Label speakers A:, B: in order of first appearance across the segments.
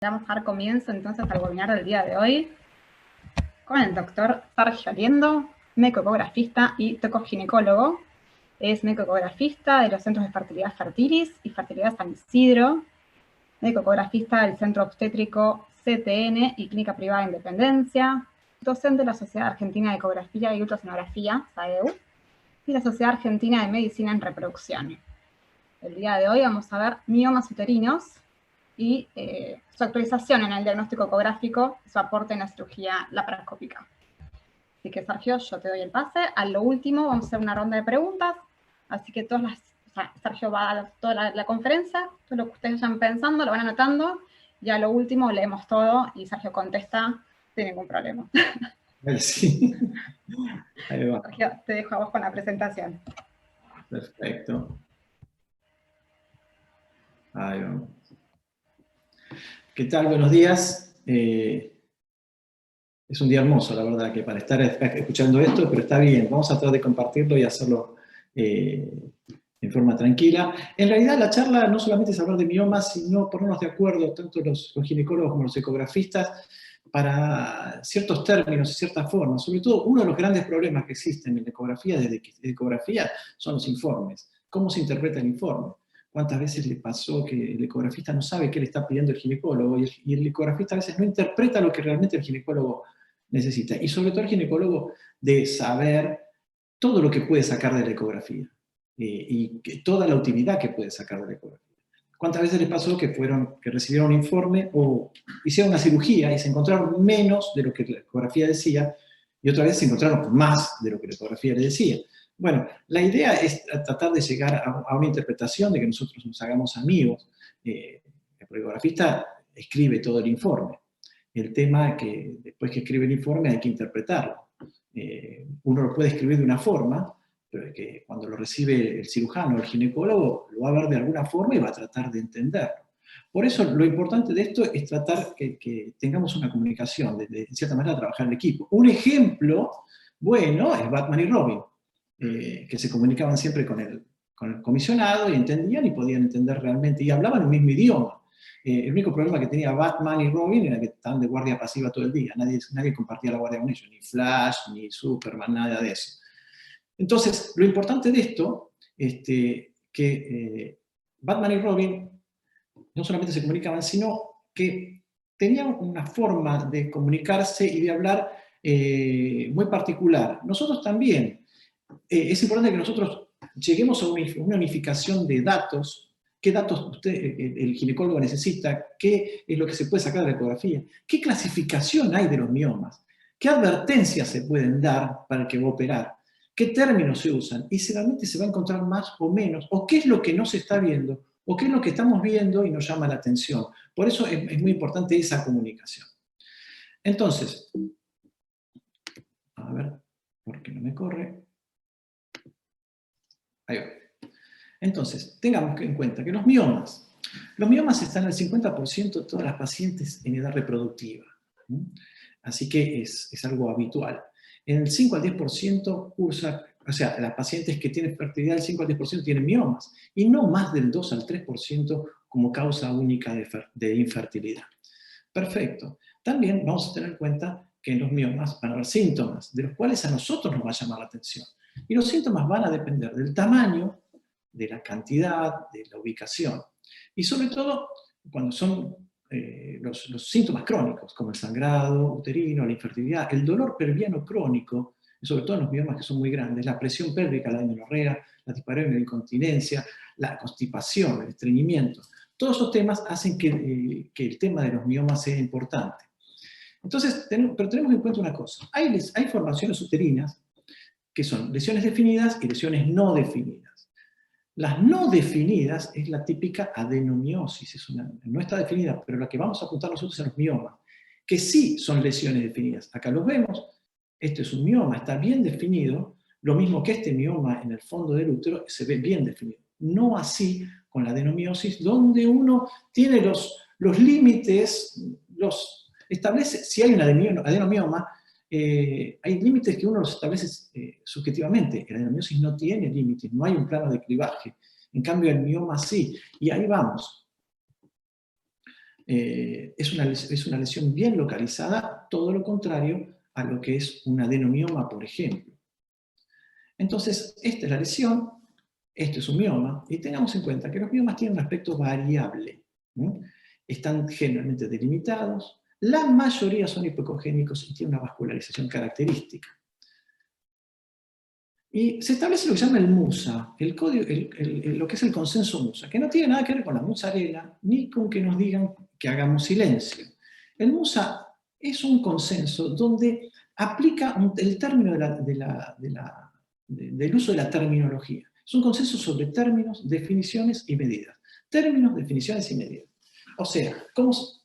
A: Vamos a dar comienzo entonces al webinar del día de hoy con el doctor Sergio Aliendo, médico-ecografista y tocoginecólogo. Es médico-ecografista de los centros de fertilidad Fertilis y Fertilidad San Isidro, médico-ecografista del Centro Obstétrico CTN y Clínica Privada de Independencia, docente de la Sociedad Argentina de Ecografía y Ultrasonografía, SAEU, y la Sociedad Argentina de Medicina en Reproducción. El día de hoy vamos a ver miomas uterinos y su actualización en el diagnóstico ecográfico y su aporte en la cirugía laparoscópica. Así que, Sergio, yo te doy el pase. A lo último vamos a hacer una ronda de preguntas, así que Sergio va a toda la conferencia, todo lo que ustedes vayan pensando, lo van anotando, y a lo último leemos todo y Sergio contesta sin ningún problema.
B: Sí. Ahí va.
A: Sergio, te dejo a vos con la presentación.
B: Perfecto. Ahí vamos. ¿Qué tal? Buenos días. Es un día hermoso, la verdad, que para estar escuchando esto, pero está bien. Vamos a tratar de compartirlo y hacerlo en forma tranquila. En realidad, la charla no solamente es hablar de miomas, sino ponernos de acuerdo, tanto los ginecólogos como los ecografistas, para ciertos términos y ciertas formas. Sobre todo, uno de los grandes problemas que existen en la ecografía, desde ecografía, son los informes. ¿Cómo se interpreta el informe? ¿Cuántas veces le pasó que el ecografista no sabe qué le está pidiendo el ginecólogo y el ecografista a veces no interpreta lo que realmente el ginecólogo necesita? Y sobre todo el ginecólogo de saber todo lo que puede sacar de la ecografía y toda la utilidad que puede sacar de la ecografía. ¿Cuántas veces les pasó que recibieron un informe o hicieron una cirugía y se encontraron menos de lo que la ecografía decía y otra vez se encontraron más de lo que la ecografía le decía? Bueno, la idea es tratar de llegar a una interpretación de que nosotros nos hagamos amigos. El ecografista escribe todo el informe. El tema es que después que escribe el informe hay que interpretarlo. Uno lo puede escribir de una forma, pero es que cuando lo recibe el cirujano o el ginecólogo, lo va a ver de alguna forma y va a tratar de entenderlo. Por eso lo importante de esto es tratar que tengamos una comunicación, de cierta manera trabajar en equipo. Un ejemplo bueno es Batman y Robin, que se comunicaban siempre con el comisionado y entendían y podían entender realmente, y hablaban el mismo idioma. El único problema que tenía Batman y Robin era que estaban de guardia pasiva todo el día, nadie compartía la guardia con ellos, ni Flash, ni Superman, nada de eso. Entonces, lo importante de esto es que Batman y Robin no solamente se comunicaban, sino que tenían una forma de comunicarse y de hablar muy particular. Nosotros también. Es importante que nosotros lleguemos a una unificación de datos. ¿Qué datos el ginecólogo necesita? ¿Qué es lo que se puede sacar de la ecografía? ¿Qué clasificación hay de los miomas? ¿Qué advertencias se pueden dar para el que va a operar? ¿Qué términos se usan? Y si realmente se va a encontrar más o menos, o qué es lo que no se está viendo, o qué es lo que estamos viendo y nos llama la atención. Por eso es muy importante esa comunicación. Entonces, a ver, ¿por qué no me corre? Ahí va. Entonces, tengamos en cuenta que los miomas están en el 50% de todas las pacientes en edad reproductiva. Así que es algo habitual. En el 5 al 10% cursa, o sea, las pacientes que tienen fertilidad, el 5 al 10% tienen miomas, y no más del 2 al 3% como causa única de infertilidad. Perfecto. También vamos a tener en cuenta que en los miomas van a haber síntomas, de los cuales a nosotros nos va a llamar la atención. Y los síntomas van a depender del tamaño, de la cantidad, de la ubicación. Y sobre todo, cuando son los síntomas crónicos, como el sangrado uterino, la infertilidad, el dolor pelviano crónico, sobre todo en los miomas que son muy grandes, la presión pélvica, la dismenorrea, la dispareunia, la incontinencia, la constipación, el estreñimiento. Todos esos temas hacen que el tema de los miomas sea importante. Entonces, pero tenemos en cuenta una cosa. Hay formaciones uterinas que son lesiones definidas y lesiones no definidas. Las no definidas es la típica adenomiosis, no está definida, pero la que vamos a apuntar nosotros es los miomas, que sí son lesiones definidas. Acá los vemos, este es un mioma, está bien definido, lo mismo que este mioma en el fondo del útero se ve bien definido. No así con la adenomiosis, donde uno tiene los límites, establece, si hay un adenomioma, hay límites que uno los establece subjetivamente. El adenomiosis no tiene límites, no hay un plano de clivaje. En cambio, el mioma sí. Y ahí vamos. es una lesión bien localizada, todo lo contrario a lo que es un adenomioma, por ejemplo. Entonces, esta es la lesión, esto es un mioma, y tengamos en cuenta que los miomas tienen un aspecto variable. Están generalmente delimitados, la mayoría son hipoecogénicos y tienen una vascularización característica. Y se establece lo que se llama el MUSA, lo que es el consenso MUSA, que no tiene nada que ver con la mozzarella, ni con que nos digan que hagamos silencio. El MUSA es un consenso donde aplica el término del uso de la terminología. Es un consenso sobre términos, definiciones y medidas. Términos, definiciones y medidas. O sea,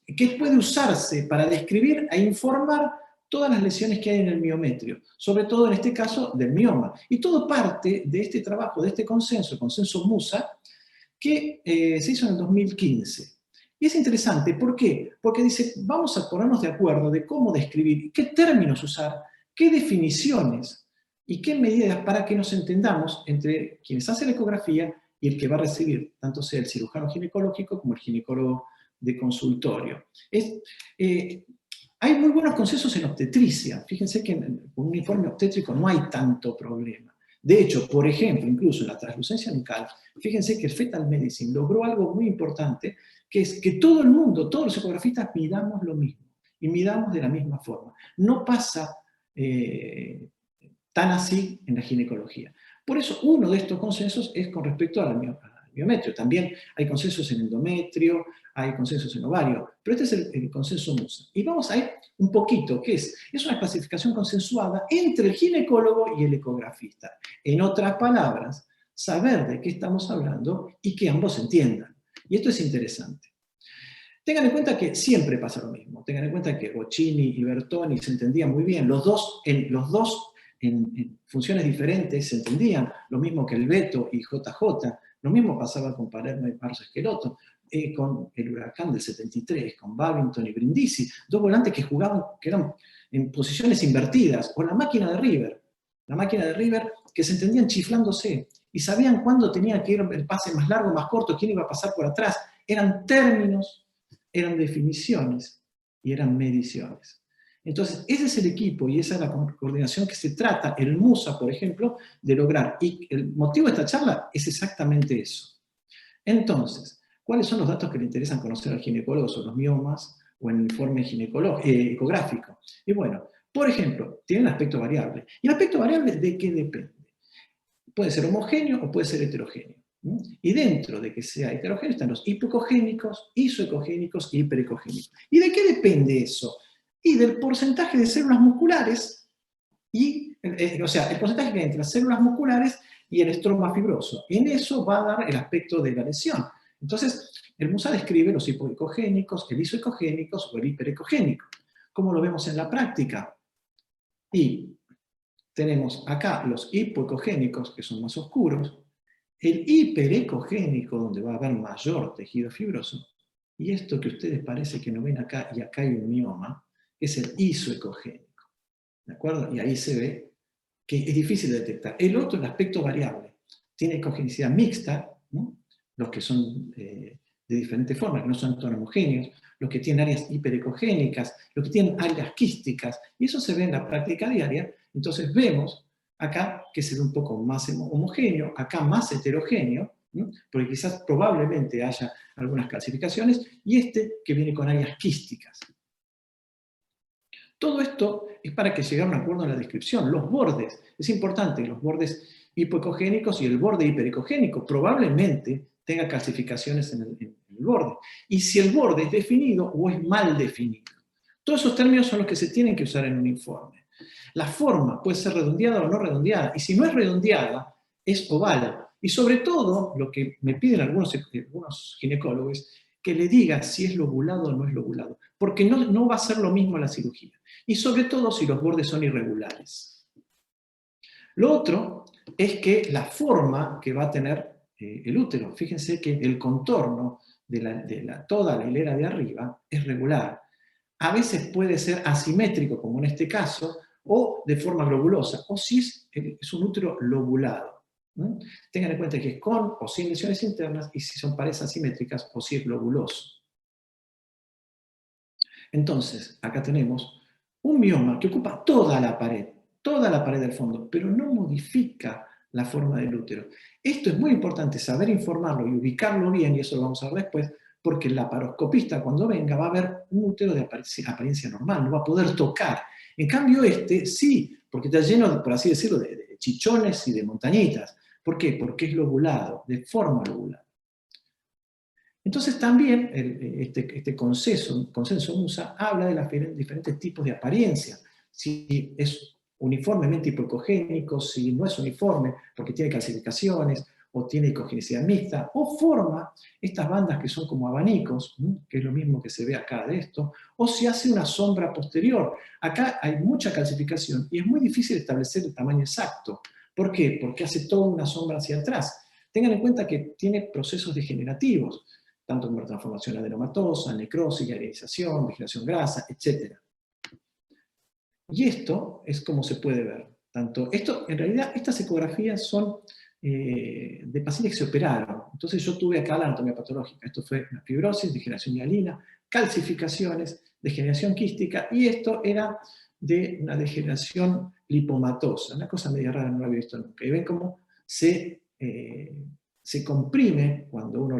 B: ¿qué puede usarse para describir e informar todas las lesiones que hay en el miometrio? Sobre todo en este caso del mioma. Y todo parte de este trabajo, de este consenso, el consenso MUSA, que se hizo en el 2015. Y es interesante, ¿por qué? Porque dice, vamos a ponernos de acuerdo de cómo describir, qué términos usar, qué definiciones y qué medidas para que nos entendamos entre quienes hacen la ecografía y el que va a recibir, tanto sea el cirujano ginecológico como el ginecólogo de consultorio. Hay muy buenos consensos en obstetricia. Fíjense que con un informe obstétrico no hay tanto problema. De hecho, por ejemplo, incluso en la translucencia nucal, fíjense que el Fetal Medicine logró algo muy importante, que es que todo el mundo, todos los ecografistas, midamos lo mismo y midamos de la misma forma. No pasa tan así en la ginecología. Por eso, uno de estos consensos es con respecto al miometrio. También hay consensos en endometrio, hay consensos en ovario, pero este es el consenso MUSA. Y vamos a ir un poquito, ¿qué es? Es una clasificación consensuada entre el ginecólogo y el ecografista. En otras palabras, saber de qué estamos hablando y que ambos entiendan. Y esto es interesante. Tengan en cuenta que siempre pasa lo mismo. Tengan en cuenta que Bocchini y Bertoni se entendían muy bien. Los dos en funciones diferentes se entendían. Lo mismo que el Beto y JJ. Lo mismo pasaba con Palermo y Marzo Esqueloto. Con el Huracán del 73, con Babington y Brindisi. Dos volantes que jugaban, que eran en posiciones invertidas. O la máquina de River. La máquina de River que se entendían chiflándose. Y sabían cuándo tenía que ir el pase más largo, más corto, quién iba a pasar por atrás. Eran términos, eran definiciones y eran mediciones. Entonces, ese es el equipo y esa es la coordinación que se trata, el MUSA, por ejemplo, de lograr. Y el motivo de esta charla es exactamente eso. Entonces, ¿cuáles son los datos que le interesan conocer al ginecólogo sobre los miomas o en el informe ecográfico? Y bueno, por ejemplo, tiene un aspecto variable. ¿Y el aspecto variable de qué depende? Puede ser homogéneo o puede ser heterogéneo. Y dentro de que sea heterogéneo están los hipoecogénicos, isoecogénicos y hiperecogénicos. ¿Y de qué depende eso? Y del porcentaje de células musculares, o sea, el porcentaje que hay entre las células musculares y el estroma fibroso. En eso va a dar el aspecto de la lesión. Entonces, el MUSA describe los hipoecogénicos, el isoecogénicos o el hiperecogénico. ¿Cómo lo vemos en la práctica? Y tenemos acá los hipoecogénicos, que son más oscuros, el hiperecogénico, donde va a haber mayor tejido fibroso, y esto que ustedes parece que no ven acá, y acá hay un mioma, es el isoecogénico. ¿De acuerdo? Y ahí se ve que es difícil de detectar. El otro, el aspecto variable, tiene ecogenicidad mixta, ¿no? Los que son de diferentes formas, que no son todos homogéneos, los que tienen áreas hiperecogénicas, los que tienen áreas quísticas, y eso se ve en la práctica diaria. Entonces vemos acá que se ve un poco más homogéneo, acá más heterogéneo, ¿no? Porque quizás probablemente haya algunas clasificaciones, y este que viene con áreas quísticas. Todo esto es para que llegue a un acuerdo en la descripción. Los bordes, es importante, los bordes hipoecogénicos y el borde hiperecogénico probablemente tenga calcificaciones en el borde. Y si el borde es definido o es mal definido. Todos esos términos son los que se tienen que usar en un informe. La forma puede ser redondeada o no redondeada, y si no es redondeada, es oval. Y sobre todo, lo que me piden algunos ginecólogos, que le diga si es lobulado o no es lobulado, porque no va a ser lo mismo la cirugía. Y sobre todo si los bordes son irregulares. Lo otro es que la forma que va a tener el útero, fíjense que el contorno de toda la hilera de arriba es regular. A veces puede ser asimétrico, como en este caso, o de forma globulosa, o si es un útero lobulado. Tengan en cuenta que es con o sin lesiones internas, y si son paredes asimétricas, o si es globuloso. Entonces, acá tenemos un mioma que ocupa toda la pared del fondo, pero no modifica la forma del útero. Esto es muy importante, saber informarlo y ubicarlo bien, y eso lo vamos a ver después, porque el laparoscopista cuando venga va a ver un útero de apariencia normal, no va a poder tocar. En cambio este sí, porque está lleno, por así decirlo, de chichones y de montañitas. ¿Por qué? Porque es lobulado, de forma lobulada. Entonces también este consenso MUSA habla de los diferentes tipos de apariencia. Si es uniformemente hipocogénico, si no es uniforme porque tiene calcificaciones, o tiene icogenicidad mixta, o forma estas bandas que son como abanicos, que es lo mismo que se ve acá de esto, o si hace una sombra posterior. Acá hay mucha calcificación y es muy difícil establecer el tamaño exacto. ¿Por qué? Porque hace toda una sombra hacia atrás. Tengan en cuenta que tiene procesos degenerativos, tanto como transformación adenomatosa, necrosis, arenalización, degeneración grasa, etc. Y esto es como se puede ver. En realidad, estas ecografías son de pacientes que se operaron. Entonces yo tuve acá la anatomía patológica. Esto fue una fibrosis, degeneración hialina, calcificaciones, degeneración quística, y esto era de una degeneración lipomatosa, una cosa media rara, no la había visto nunca. Y ven cómo se comprime cuando uno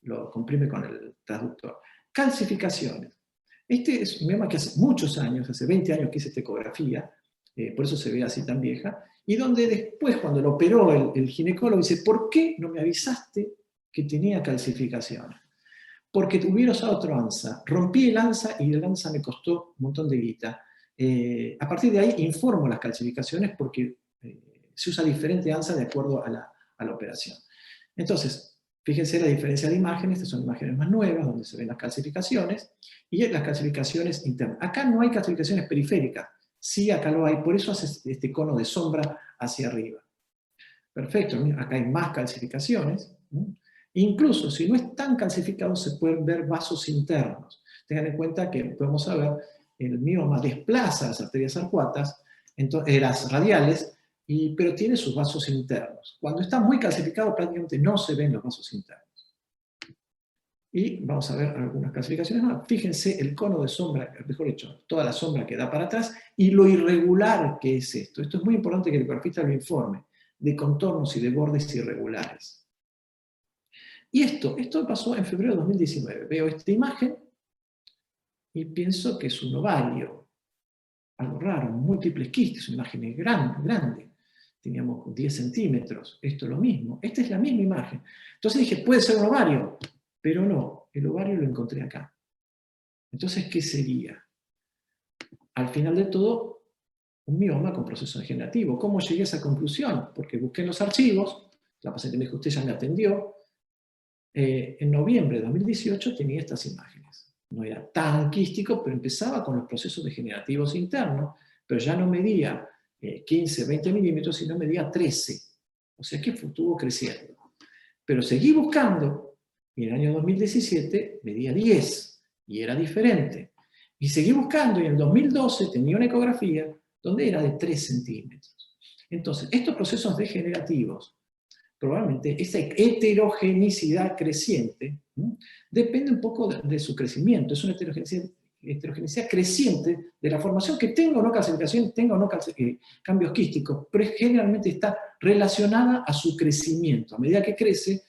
B: lo comprime con el traductor. Calcificaciones. Este es un mioma que hace muchos años, hace 20 años que hice esta ecografía, por eso se ve así tan vieja, y donde después, cuando lo operó el ginecólogo, dice, ¿por qué no me avisaste que tenía calcificaciones? Porque hubiera usado otro ANSA. Rompí el ANSA y el ANSA me costó un montón de guita. A partir de ahí informo las calcificaciones porque se usa diferente ANSA de acuerdo a la operación. Entonces, fíjense la diferencia de imágenes, estas son imágenes más nuevas, donde se ven las calcificaciones, y las calcificaciones internas. Acá no hay calcificaciones periféricas, sí acá lo hay, por eso hace este cono de sombra hacia arriba. Perfecto, acá hay más calcificaciones. Incluso si no es tan calcificado, se pueden ver vasos internos. Tengan en cuenta que podemos saber, el mioma desplaza las arterias arcuatas, las radiales, pero tiene sus vasos internos. Cuando está muy calcificado, prácticamente no se ven los vasos internos. Y vamos a ver algunas clasificaciones más. Fíjense el cono de sombra, mejor dicho, toda la sombra que da para atrás, y lo irregular que es esto. Esto es muy importante que el ecografista lo informe, de contornos y de bordes irregulares. Y esto pasó en febrero de 2019. Veo esta imagen y pienso que es un ovario. Algo raro, múltiples quistes, una imagen grande. Teníamos 10 centímetros, esto es lo mismo. Esta es la misma imagen. Entonces dije, puede ser un ovario, pero no, el ovario lo encontré acá. Entonces, ¿qué sería? Al final de todo, un mioma con proceso degenerativo. ¿Cómo llegué a esa conclusión? Porque busqué en los archivos, la paciente me dijo, usted ya me atendió, en noviembre de 2018 tenía estas imágenes. No era tan quístico, pero empezaba con los procesos degenerativos internos, pero ya no medía 15, 20 milímetros, sino medía 13. O sea que estuvo creciendo. Pero seguí buscando, y en el año 2017 medía 10, y era diferente. Y seguí buscando, y en el 2012 tenía una ecografía donde era de 3 centímetros. Entonces, estos procesos degenerativos, probablemente esa heterogenicidad creciente, depende un poco de su crecimiento. Es una heterogeneidad creciente de la formación que tenga o no calcificación, tenga o no cambios quísticos, pero generalmente está relacionada a su crecimiento. A medida que crece,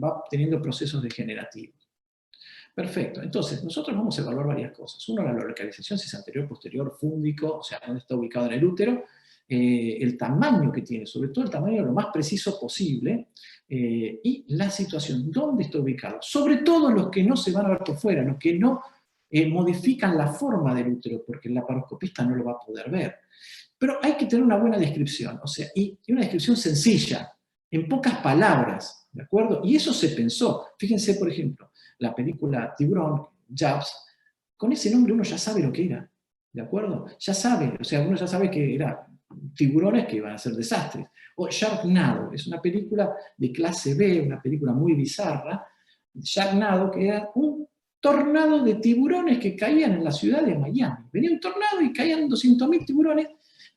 B: va teniendo procesos degenerativos. Perfecto, entonces nosotros vamos a evaluar varias cosas. Uno, la localización, si es anterior, posterior, fúndico, o sea, dónde está ubicado en el útero, el tamaño que tiene, sobre todo el tamaño lo más preciso posible, y la situación, dónde está ubicado. Sobre todo los que no se van a ver por fuera, los que no modifican la forma del útero, porque el laparoscopista no lo va a poder ver. Pero hay que tener una buena descripción, o sea, y una descripción sencilla, en pocas palabras, ¿de acuerdo? Y eso se pensó. Fíjense, por ejemplo, la película Tiburón, Jaws, con ese nombre uno ya sabe lo que era, ¿de acuerdo? Ya sabe, o sea, uno ya sabe que era tiburones que iban a ser desastres. O Sharknado, es una película de clase B, una película muy bizarra, Sharknado, que era un tornado de tiburones que caían en la ciudad de Miami. Venía un tornado y caían 200.000 tiburones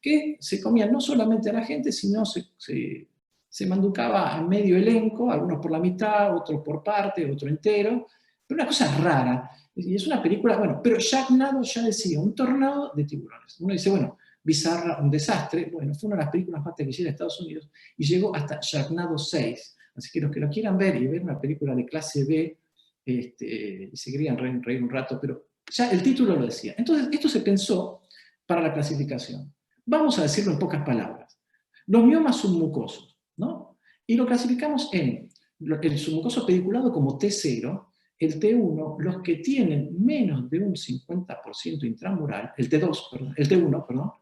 B: que se comían no solamente a la gente, sino se manducaba a medio elenco, algunos por la mitad, otros por parte, otro entero, pero una cosa rara. Y es una película, bueno, pero Sharknado ya decía, un tornado de tiburones. Uno dice, bueno, bizarra, un desastre. Bueno, fue una de las películas más taquilleras de Estados Unidos y llegó hasta Sharknado 6. Así que los que lo quieran ver y ver una película de clase B, se querían reír un rato, pero ya el título lo decía. Entonces, esto se pensó para la clasificación. Vamos a decirlo en pocas palabras. Los miomas submucosos, ¿no? Y lo clasificamos en el submucoso pediculado como T0, el T1, los que tienen menos de un 50% intramural, el T1, perdón,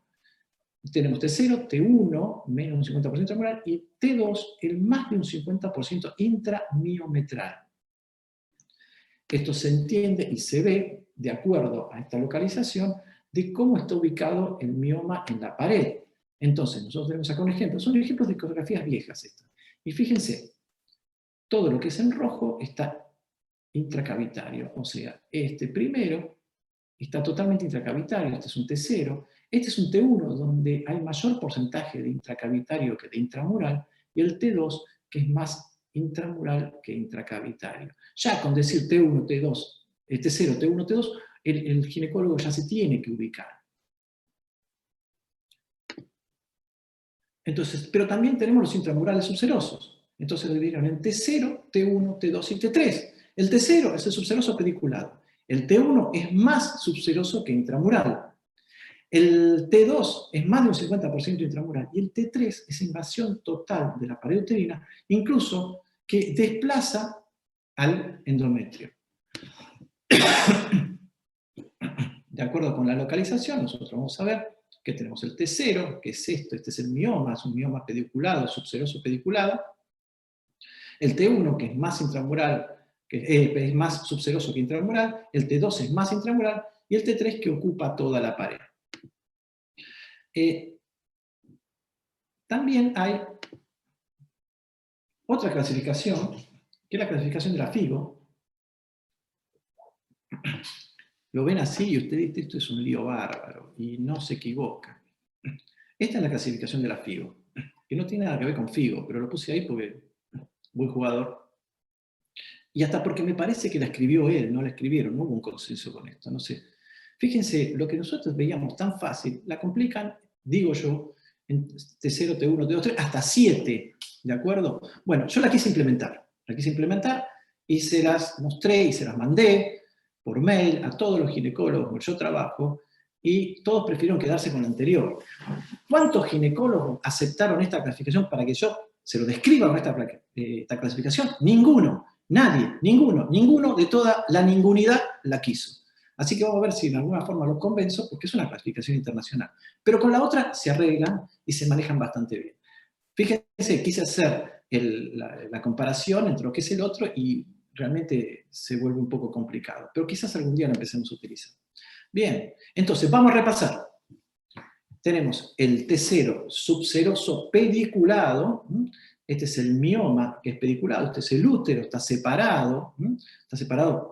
B: tenemos T0, T1, menos de un 50% intramural, y T2, el más de un 50% intramiometral. Esto se entiende y se ve, de acuerdo a esta localización, de cómo está ubicado el mioma en la pared. Entonces, nosotros tenemos acá un ejemplo. Son ejemplos de ecografías viejas estas. Y fíjense, todo lo que es en rojo está intracavitario. O sea, este primero está totalmente intracavitario, este es un T0. Este es un T1, donde hay mayor porcentaje de intracavitario que de intramural, y el T2, que es más intramural que intracavitario. Ya con decir T1, T2, T0, T1, T2, el ginecólogo ya se tiene que ubicar. Entonces, pero también tenemos los intramurales subserosos. Entonces lo dividieron en T0, T1, T2 y T3. El T0 es el subseroso pediculado. El T1 es más subseroso que intramural. El T2 es más de un 50% intramural y el T3 es invasión total de la pared uterina, incluso que desplaza al endometrio. De acuerdo con la localización, nosotros vamos a ver que tenemos el T0, que es esto, este es el mioma, es un mioma pediculado, subseroso pediculado. El T1, que es más intramural, que es más subseroso que intramural. El T2 es más intramural, y el T3 que ocupa toda la pared. También hay otra clasificación, que es la clasificación de la FIGO. Lo ven así y usted dice, esto es un lío bárbaro, y no se equivoca. Esta es la clasificación de la FIGO, que no tiene nada que ver con FIGO, pero lo puse ahí porque buen jugador. Y hasta porque me parece que la escribió él, no la escribieron, no hubo un consenso con esto, no sé. Fíjense, lo que nosotros veíamos tan fácil, la complican, digo yo, en T0, T1, T2, T3, hasta 7, ¿de acuerdo? Bueno, yo la quise implementar y se las mostré y se las mandé por mail a todos los ginecólogos con los que yo trabajo, y todos prefirieron quedarse con la anterior. ¿Cuántos ginecólogos aceptaron esta clasificación para que yo se lo describa con esta clasificación? Ninguno, nadie, ninguno de toda la ningunidad la quiso. Así que vamos a ver si de alguna forma los convenzo, porque es una clasificación internacional. Pero con la otra se arreglan y se manejan bastante bien. Fíjense, quise hacer la comparación entre lo que es el otro y realmente se vuelve un poco complicado. Pero quizás algún día lo empecemos a utilizar. Bien, entonces vamos a repasar. Tenemos el T0 subseroso pediculado. Este es el mioma que es pediculado, este es el útero, está separado,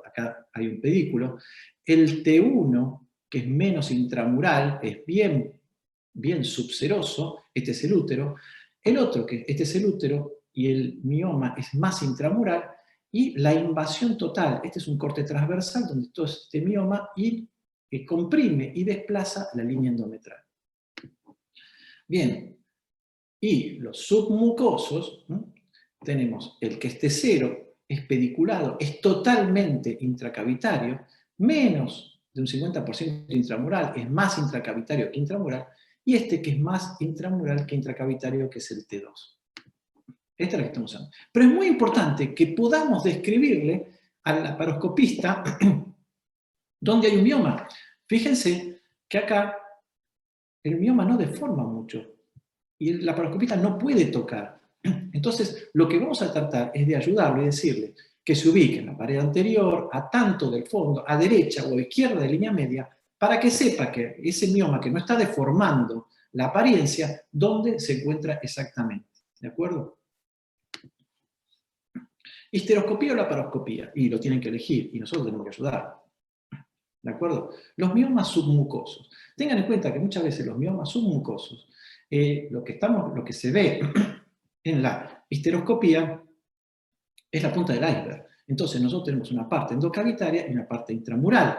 B: acá hay un pedículo. El T1, que es menos intramural, es bien subseroso, este es el útero. El otro, que este es el útero, y el mioma es más intramural, y la invasión total, este es un corte transversal donde todo este mioma comprime y desplaza la línea endometral. Bien, y los submucosos, tenemos el que es T0, es pediculado, es totalmente intracavitario, menos de un 50% intramural, es más intracavitario que intramural, y este que es más intramural que intracavitario, que es el T2. Esta es la que estamos usando. Pero es muy importante que podamos describirle al laparoscopista dónde hay un mioma. Fíjense que acá el mioma no deforma mucho, y el laparoscopista no puede tocar. Entonces, lo que vamos a tratar es de ayudarlo y decirle que se ubique en la pared anterior, a tanto del fondo, a derecha o a izquierda de línea media, para que sepa que ese mioma que no está deformando la apariencia, dónde se encuentra exactamente. ¿De acuerdo? ¿Histeroscopía o laparoscopía? Y lo tienen que elegir, y nosotros tenemos que ayudar. ¿De acuerdo? Los miomas submucosos. Tengan en cuenta que muchas veces los miomas submucosos, lo que se ve en la histeroscopía es la punta del iceberg. Entonces nosotros tenemos una parte endocavitaria y una parte intramural.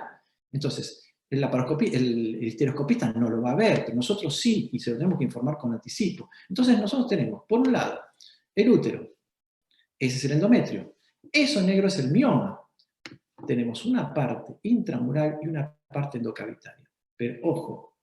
B: Entonces, el estereoscopista no lo va a ver, pero nosotros sí, y se lo tenemos que informar con anticipo. Entonces nosotros tenemos, por un lado, el útero. Ese es el endometrio. Eso negro es el mioma. Tenemos una parte intramural y una parte endocavitaria. Pero ojo,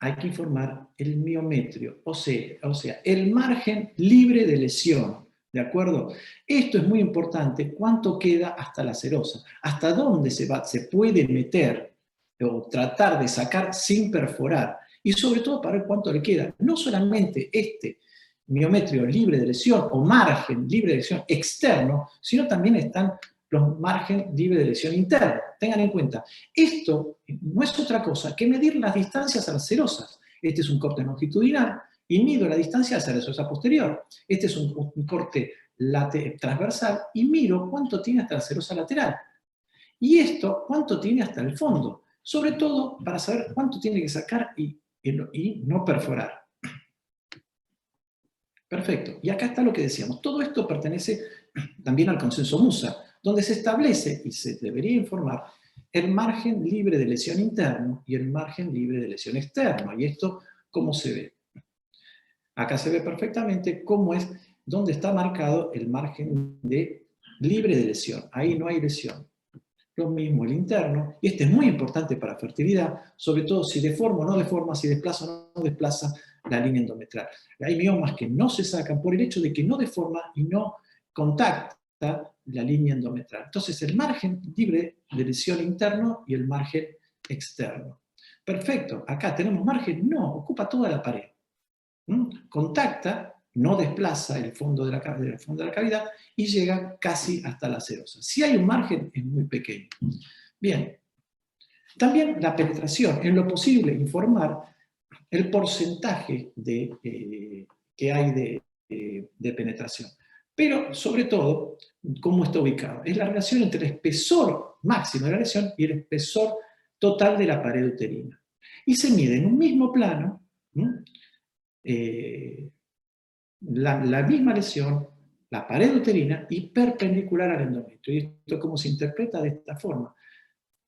B: hay que informar el miometrio, o sea, el margen libre de lesión. ¿De acuerdo? Esto es muy importante. ¿Cuánto queda hasta la serosa? ¿Hasta dónde se puede meter o tratar de sacar sin perforar? Y sobre todo para ver cuánto le queda. No solamente este miometrio libre de lesión o margen libre de lesión externo, sino también están los margen libre de lesión interno. Tengan en cuenta, esto no es otra cosa que medir las distancias a las serosas. Este es un corte longitudinal y mido la distancia hacia la serosa posterior. Este es un corte transversal y miro cuánto tiene hasta la serosa lateral. Y esto, cuánto tiene hasta el fondo. Sobre todo para saber cuánto tiene que sacar y no perforar. Perfecto. Y acá está lo que decíamos. Todo esto pertenece también al consenso Musa, donde se establece, y se debería informar, el margen libre de lesión interno y el margen libre de lesión externo. Y esto, ¿cómo se ve? Acá se ve perfectamente cómo es, dónde está marcado el margen libre de lesión. Ahí no hay lesión. Lo mismo el interno, y este es muy importante para fertilidad, sobre todo si deforma o no deforma, si desplaza o no desplaza la línea endometrial. Hay miomas que no se sacan por el hecho de que no deforma y no contacta la línea endometrial. Entonces el margen libre de lesión interno y el margen externo. Perfecto, acá tenemos margen, no, ocupa toda la pared. Contacta, no desplaza el fondo de la cavidad y llega casi hasta la serosa. Si hay un margen, es muy pequeño. Bien. También la penetración, en lo posible informar el porcentaje que hay de penetración. Pero, sobre todo, cómo está ubicado. Es la relación entre el espesor máximo de la lesión y el espesor total de la pared uterina. Y se mide en un mismo plano la misma lesión, la pared uterina y perpendicular al endometrio. Y esto cómo se interpreta de esta forma.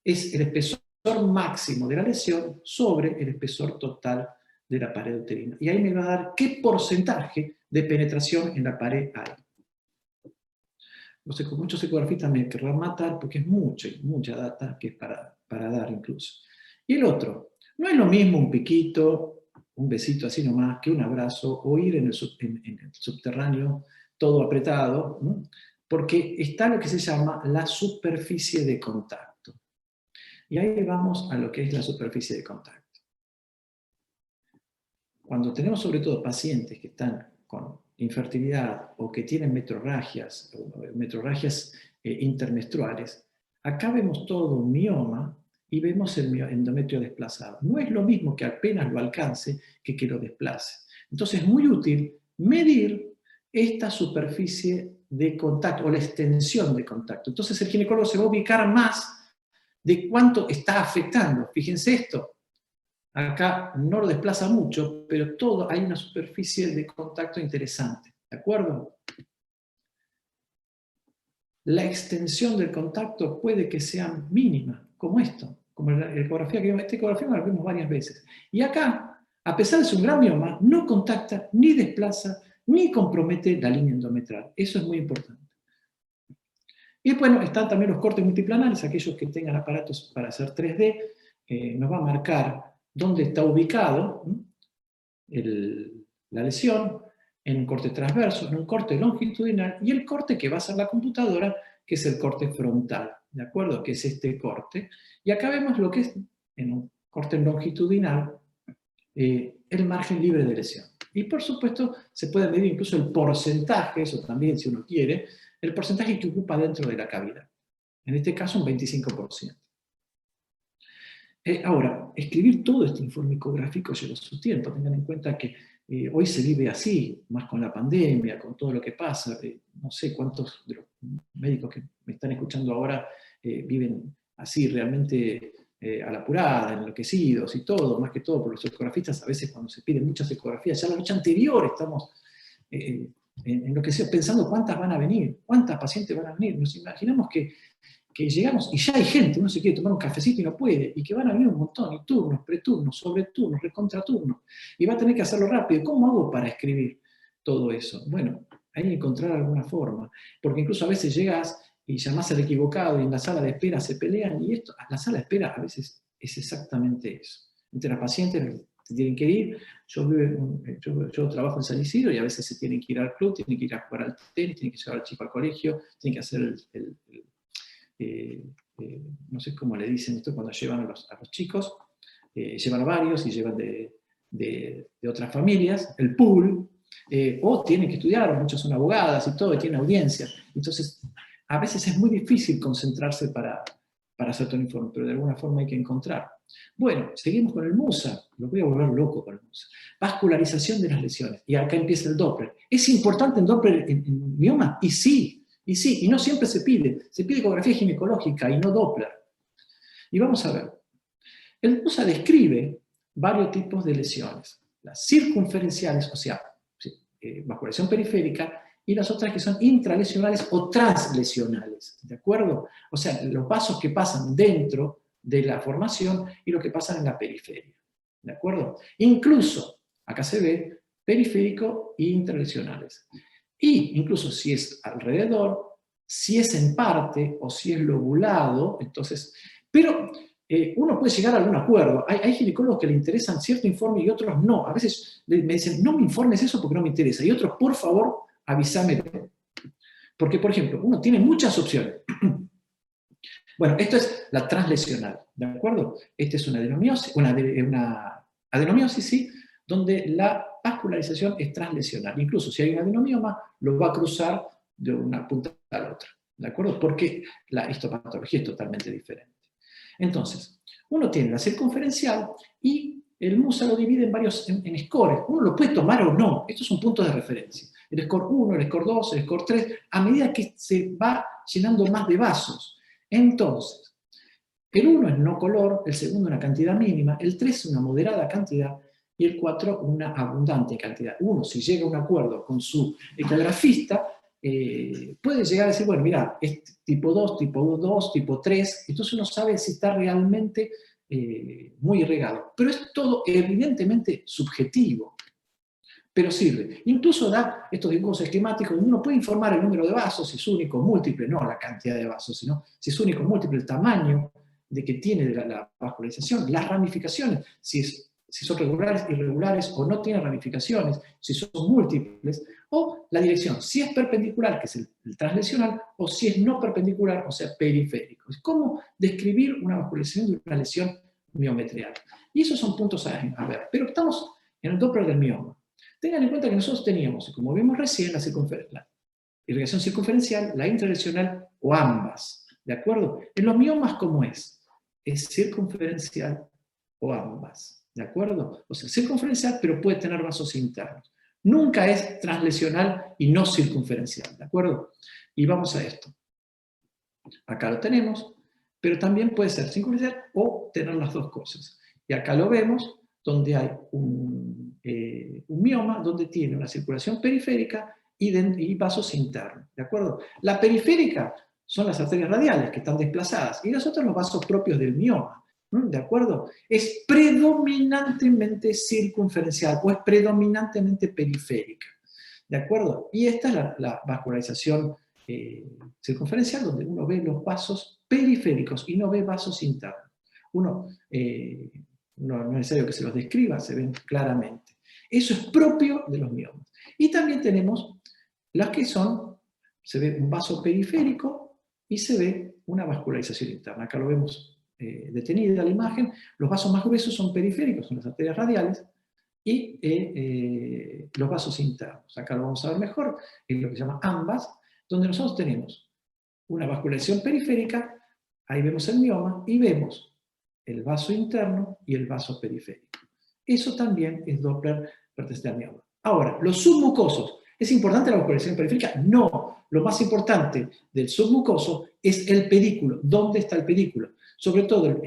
B: Es el espesor máximo de la lesión sobre el espesor total de la pared uterina. Y ahí me va a dar qué porcentaje de penetración en la pared hay. Muchos ecografistas me querrán matar porque es mucha data que es para dar incluso. Y el otro, no es lo mismo un piquito, un besito así nomás, que un abrazo, o ir en el subterráneo todo apretado, ¿no? Porque está lo que se llama la superficie de contacto. Y ahí vamos a lo que es la superficie de contacto. Cuando tenemos sobre todo pacientes que están con infertilidad o que tienen metrorragias intermenstruales, acá vemos todo un mioma y vemos el endometrio desplazado. No es lo mismo que apenas lo alcance que lo desplace. Entonces es muy útil medir esta superficie de contacto o la extensión de contacto. Entonces el ginecólogo se va a ubicar más de cuánto está afectando. Fíjense esto. Acá no lo desplaza mucho, pero todo hay una superficie de contacto interesante. ¿De acuerdo? La extensión del contacto puede que sea mínima, como esto, como la ecografía que vimos. Esta ecografía la vimos varias veces. Y acá, a pesar de ser un gran mioma, no contacta, ni desplaza, ni compromete la línea endometrial. Eso es muy importante. Y bueno, están también los cortes multiplanales, aquellos que tengan aparatos para hacer 3D, nos va a marcar dónde está ubicado la lesión, en un corte transverso, en un corte longitudinal, y el corte que va a hacer la computadora, que es el corte frontal, ¿de acuerdo? Que es este corte. Y acá vemos lo que es, en un corte longitudinal, el margen libre de lesión. Y por supuesto, se puede medir incluso el porcentaje, eso también si uno quiere, el porcentaje que ocupa dentro de la cavidad. En este caso, un 25%. Ahora, escribir todo este informe ecográfico lleva su tiempo. Tengan en cuenta que hoy se vive así, más con la pandemia, con todo lo que pasa. No sé cuántos de los médicos que me están escuchando ahora viven así, realmente a la apurada, enloquecidos y todo, más que todo por los ecografistas. A veces cuando se piden muchas ecografías, ya la noche anterior estamos enloquecidos pensando cuántas van a venir, cuántas pacientes van a venir. Nos imaginamos que llegamos y ya hay gente, uno se quiere tomar un cafecito y no puede, y que van a venir un montón, y turnos, preturnos, sobreturnos, recontraturnos, y va a tener que hacerlo rápido. ¿Cómo hago para escribir todo eso? Bueno, hay que encontrar alguna forma, porque incluso a veces llegas y llamás al equivocado y en la sala de espera se pelean, y esto, la sala de espera a veces es exactamente eso. Entre las pacientes se tienen que ir, yo trabajo en San Isidro y a veces se tienen que ir al club, tienen que ir a jugar al tenis, tienen que llevar al chico al colegio, tienen que hacer no sé cómo le dicen esto cuando llevan a los chicos, llevan a varios y llevan de otras familias, el pool, o tienen que estudiar, muchas son abogadas y todo, y tienen audiencias. Entonces, a veces es muy difícil concentrarse para hacer todo el informe, pero de alguna forma hay que encontrar. Bueno, seguimos con el MUSA, lo voy a volver loco con el MUSA. Vascularización de las lesiones, y acá empieza el Doppler. ¿Es importante el Doppler en mioma? Y sí, y no siempre se pide ecografía ginecológica y no Doppler. Y vamos a ver, el MUSA describe varios tipos de lesiones, las circunferenciales, o sea, vascularización periférica, y las otras que son intralesionales o translesionales, ¿de acuerdo? O sea, los vasos que pasan dentro de la formación y los que pasan en la periferia, ¿de acuerdo? Incluso, acá se ve, periférico e intralesionales. Y incluso si es alrededor, si es en parte o si es lobulado, entonces, pero uno puede llegar a algún acuerdo. Hay ginecólogos que le interesan cierto informe y otros no. A veces me dicen, no me informes eso porque no me interesa. Y otros, por favor, avísame. Porque, por ejemplo, uno tiene muchas opciones. Bueno, esto es la translesional, ¿de acuerdo? Esta es una adenomiosis, sí, donde la vascularización es translesional. Incluso si hay un adenomioma, lo va a cruzar de una punta a la otra, ¿de acuerdo? Porque la histopatología es totalmente diferente. Entonces, uno tiene la circunferencial y el MUSA lo divide en varios en scores. Uno lo puede tomar o no. Estos son puntos de referencia. El score 1, el score 2, el score 3, a medida que se va llenando más de vasos. Entonces, el 1 es no color, el segundo una cantidad mínima, el 3 una moderada cantidad y el 4 una abundante cantidad. Uno, si llega a un acuerdo con su ecografista, puede llegar a decir, bueno, mira, es tipo 2, tipo 2, tipo 3, entonces uno sabe si está realmente muy irrigado. Pero es todo evidentemente subjetivo, pero sirve. Incluso da estos dibujos esquemáticos donde uno puede informar el número de vasos, si es único o múltiple, no la cantidad de vasos, sino si es único o múltiple, el tamaño de que tiene la vascularización, las ramificaciones, si son regulares, irregulares o no tienen ramificaciones, si son múltiples, o la dirección, si es perpendicular, que es el translesional, o si es no perpendicular, o sea, periférico. Es como describir una vascularización de una lesión miometrial. Y esos son puntos a ver. Pero estamos en el Doppler del mioma. Tengan en cuenta que nosotros teníamos, como vimos recién, la irrigación circunferencial, la intralesional o ambas. ¿De acuerdo? En los miomas, ¿cómo es? Es circunferencial o ambas. ¿De acuerdo? O sea, circunferencial, pero puede tener vasos internos. Nunca es translesional y no circunferencial. ¿De acuerdo? Y vamos a esto. Acá lo tenemos, pero también puede ser circunferencial o tener las dos cosas. Y acá lo vemos, donde hay un mioma, donde tiene una circulación periférica y vasos internos. ¿De acuerdo? La periférica son las arterias radiales que están desplazadas y los otros los vasos propios del mioma. ¿De acuerdo? Es predominantemente circunferencial o es predominantemente periférica. ¿De acuerdo? Y esta es la vascularización circunferencial, donde uno ve los vasos periféricos y no ve vasos internos. No es necesario que se los describa, se ven claramente. Eso es propio de los miomas. Y también tenemos las que se ve un vaso periférico y se ve una vascularización interna. Acá lo vemos detenida la imagen. Los vasos más gruesos son periféricos, son las arterias radiales, y los vasos internos. Acá lo vamos a ver mejor, en lo que se llama ambas, donde nosotros tenemos una vascularización periférica, ahí vemos el mioma, y vemos el vaso interno y el vaso periférico. Eso también es Doppler perteneciente al mioma. Ahora, los submucosos. ¿Es importante la vascularización periférica? No. Lo más importante del submucoso es el pedículo. ¿Dónde está el pedículo? Sobre todo,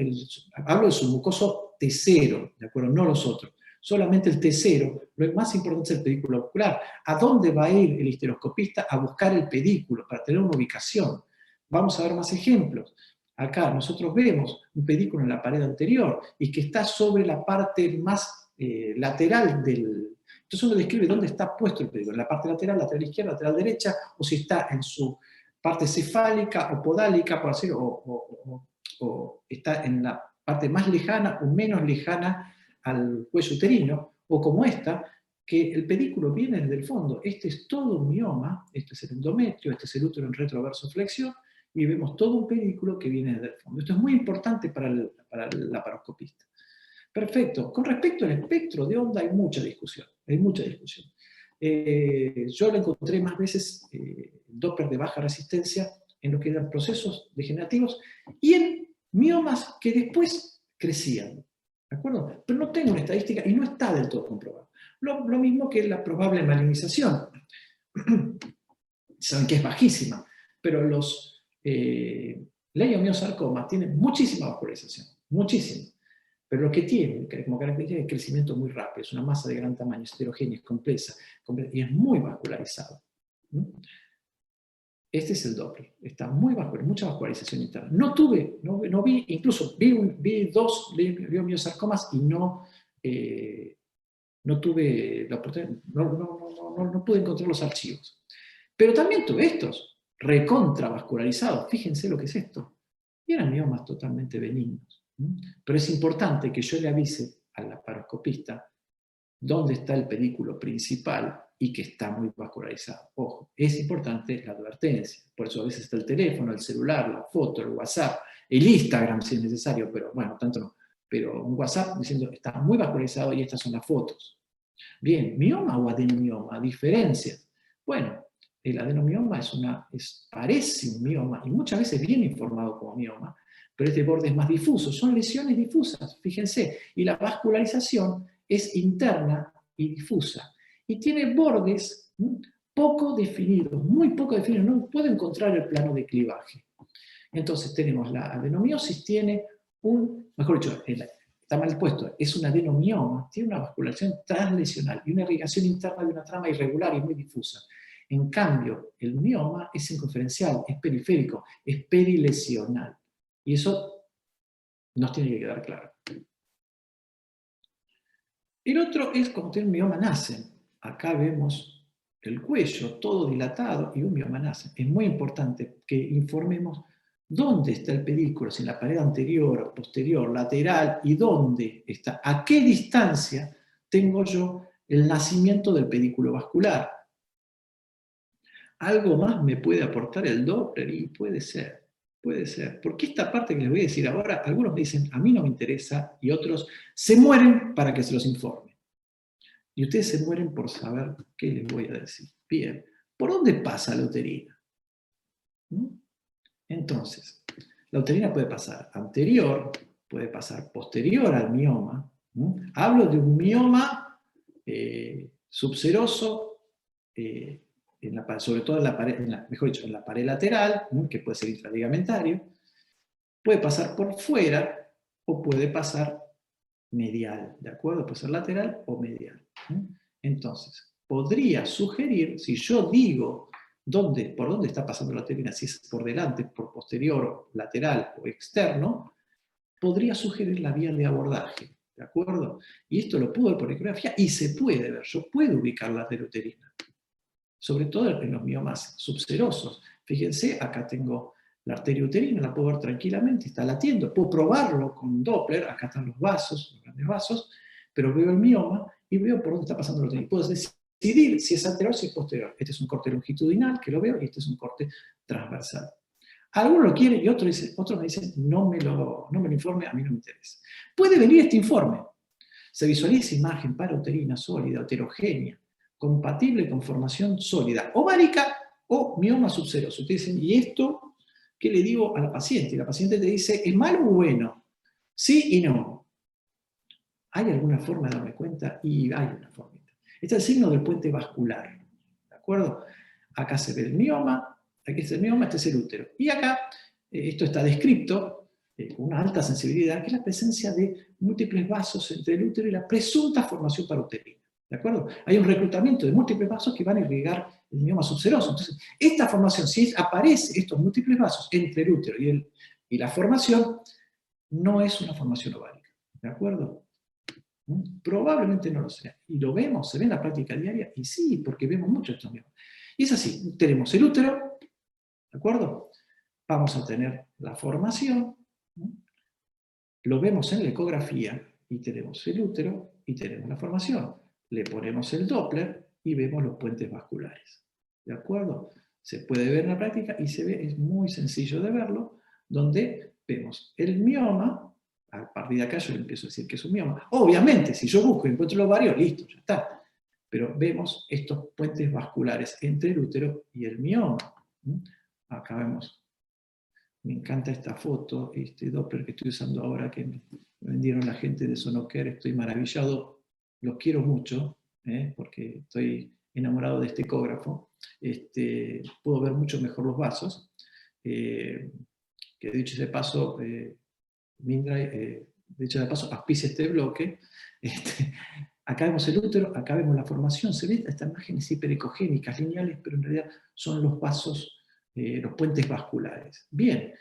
B: hablo del submucoso T0, ¿de acuerdo? No los otros. solamente el T0, lo más importante es el pedículo vascular. ¿A dónde va a ir el histeroscopista? A buscar el pedículo, para tener una ubicación. Vamos a ver más ejemplos. Acá nosotros vemos un pedículo en la pared anterior y que está sobre la parte más lateral del... Entonces uno describe dónde está puesto el pedículo, en la parte lateral, lateral izquierda, lateral derecha, o si está en su parte cefálica o podálica, por decirlo, o está en la parte más lejana o menos lejana al cuello uterino, o como esta, que el pedículo viene desde el fondo. Este es todo un mioma, este es el endometrio, este es el útero en retroverso flexión, y vemos todo un pedículo que viene desde el fondo. Esto es muy importante para el laparoscopista. Perfecto. Con respecto al espectro de onda hay mucha discusión. Hay mucha discusión. Yo lo encontré más veces Doppler de baja resistencia en lo que eran procesos degenerativos y en miomas que después crecían. ¿De acuerdo? Pero no tengo una estadística y no está del todo comprobado. Lo mismo que la probable malignización. Saben que es bajísima, pero los leiomiosarcomas tienen muchísima vascularización, muchísima. Pero lo que tiene como característica es crecimiento muy rápido, es una masa de gran tamaño, es heterogénea, es compleja y es muy vascularizado. Este es el Doppler, está muy vascular, mucha vascularización interna. No vi, incluso vi 2 leiomiosarcomas y no tuve la oportunidad, no pude encontrar los archivos. Pero también tuve estos, recontravascularizados, fíjense lo que es esto. Y eran miomas totalmente benignos. Pero es importante que yo le avise al laparoscopista dónde está el pedículo principal y que está muy vascularizado. Ojo, es importante la advertencia. Por eso a veces está el teléfono, el celular, la foto, el WhatsApp, el Instagram si es necesario, pero bueno, tanto no. Pero un WhatsApp diciendo está muy vascularizado y estas son las fotos. Bien, mioma o adenomioma, diferencias. Bueno, el adenomioma parece un mioma y muchas veces viene informado como mioma, pero este borde es más difuso, son lesiones difusas, fíjense, y la vascularización es interna y difusa, y tiene bordes poco definidos, muy poco definidos, no puedo encontrar el plano de clivaje. Entonces tenemos la adenomiosis, tiene mejor dicho, está mal puesto, es un adenomioma, tiene una vascularización translesional y una irrigación interna de una trama irregular y muy difusa. En cambio, el mioma es inconferencial, es periférico, es perilesional. Y eso nos tiene que quedar claro. El otro es como un mioma nace. Acá vemos el cuello todo dilatado y un mioma nace. Es muy importante que informemos dónde está el pedículo, si en la pared anterior, posterior, lateral, y dónde está, a qué distancia tengo yo el nacimiento del pedículo vascular. ¿Algo más me puede aportar el Doppler? Y puede ser. Puede ser, porque esta parte que les voy a decir ahora, algunos me dicen, a mí no me interesa, y otros se mueren para que se los informe. Y ustedes se mueren por saber qué les voy a decir. Bien, ¿por dónde pasa la uterina? Entonces, la uterina puede pasar anterior, puede pasar posterior al mioma. Hablo de un mioma subseroso, sobre todo en la pared, mejor dicho, en la pared lateral, que puede ser intraligamentario, puede pasar por fuera o puede pasar medial, ¿de acuerdo? Puede ser lateral o medial. Entonces, podría sugerir, si yo digo por dónde está pasando la uterina, si es por delante, por posterior, lateral o externo, podría sugerir la vía de abordaje, ¿de acuerdo? Y esto lo puedo ver por ecografía y se puede ver, yo puedo ubicar la uterina. Sobre todo en los miomas subserosos. Fíjense, acá tengo la arteria uterina, la puedo ver tranquilamente, está latiendo. Puedo probarlo con Doppler, acá están los vasos, los grandes vasos, pero veo el mioma y veo por dónde está pasando la uterina. Puedo decidir si es anterior o si es posterior. Este es un corte longitudinal, que lo veo, y este es un corte transversal. Algunos lo quieren y otros me dicen, no me lo informe, a mí no me interesa. Puede venir este informe. Se visualiza imagen parauterina sólida, heterogénea, compatible con formación sólida, ovárica o mioma subseroso. Ustedes dicen, ¿y esto qué le digo a la paciente? Y la paciente te dice, ¿es malo o bueno? Sí y no. ¿Hay alguna forma de darme cuenta? Y hay una formita. Este es el signo del puente vascular. ¿De acuerdo? Acá se ve el mioma, aquí está el mioma, este es el útero. Y acá, esto está descrito, con una alta sensibilidad, que es la presencia de múltiples vasos entre el útero y la presunta formación paruterina. ¿De acuerdo? Hay un reclutamiento de múltiples vasos que van a irrigar el mioma subseroso. Entonces, esta formación, si aparece estos múltiples vasos entre el útero y la formación, no es una formación ovárica. ¿De acuerdo? Probablemente no lo sea. Y lo vemos, se ve en la práctica diaria, y sí, porque vemos mucho estos miomas. Y es así, tenemos el útero, ¿de acuerdo? Vamos a tener la formación, ¿no? Lo vemos en la ecografía, y tenemos el útero, y tenemos la formación. Le ponemos el Doppler, y vemos los puentes vasculares. ¿De acuerdo? Se puede ver en la práctica, y se ve, es muy sencillo de verlo, donde vemos el mioma. A partir de acá yo le empiezo a decir que es un mioma. Obviamente, si yo busco y encuentro el ovario, listo, ya está. Pero vemos estos puentes vasculares entre el útero y el mioma. Acá vemos, me encanta esta foto, este Doppler que estoy usando ahora, que me vendieron la gente de Sonoker, estoy maravillado, los quiero mucho, porque estoy enamorado de este ecógrafo. Puedo ver mucho mejor los vasos. Que dicho de paso, Mindray, dicho de paso, auspicia este bloque. Acá vemos el útero, acá vemos la formación, se ven estas imágenes hiperecogénicas, lineales, pero en realidad son los vasos, los puentes vasculares. Bien,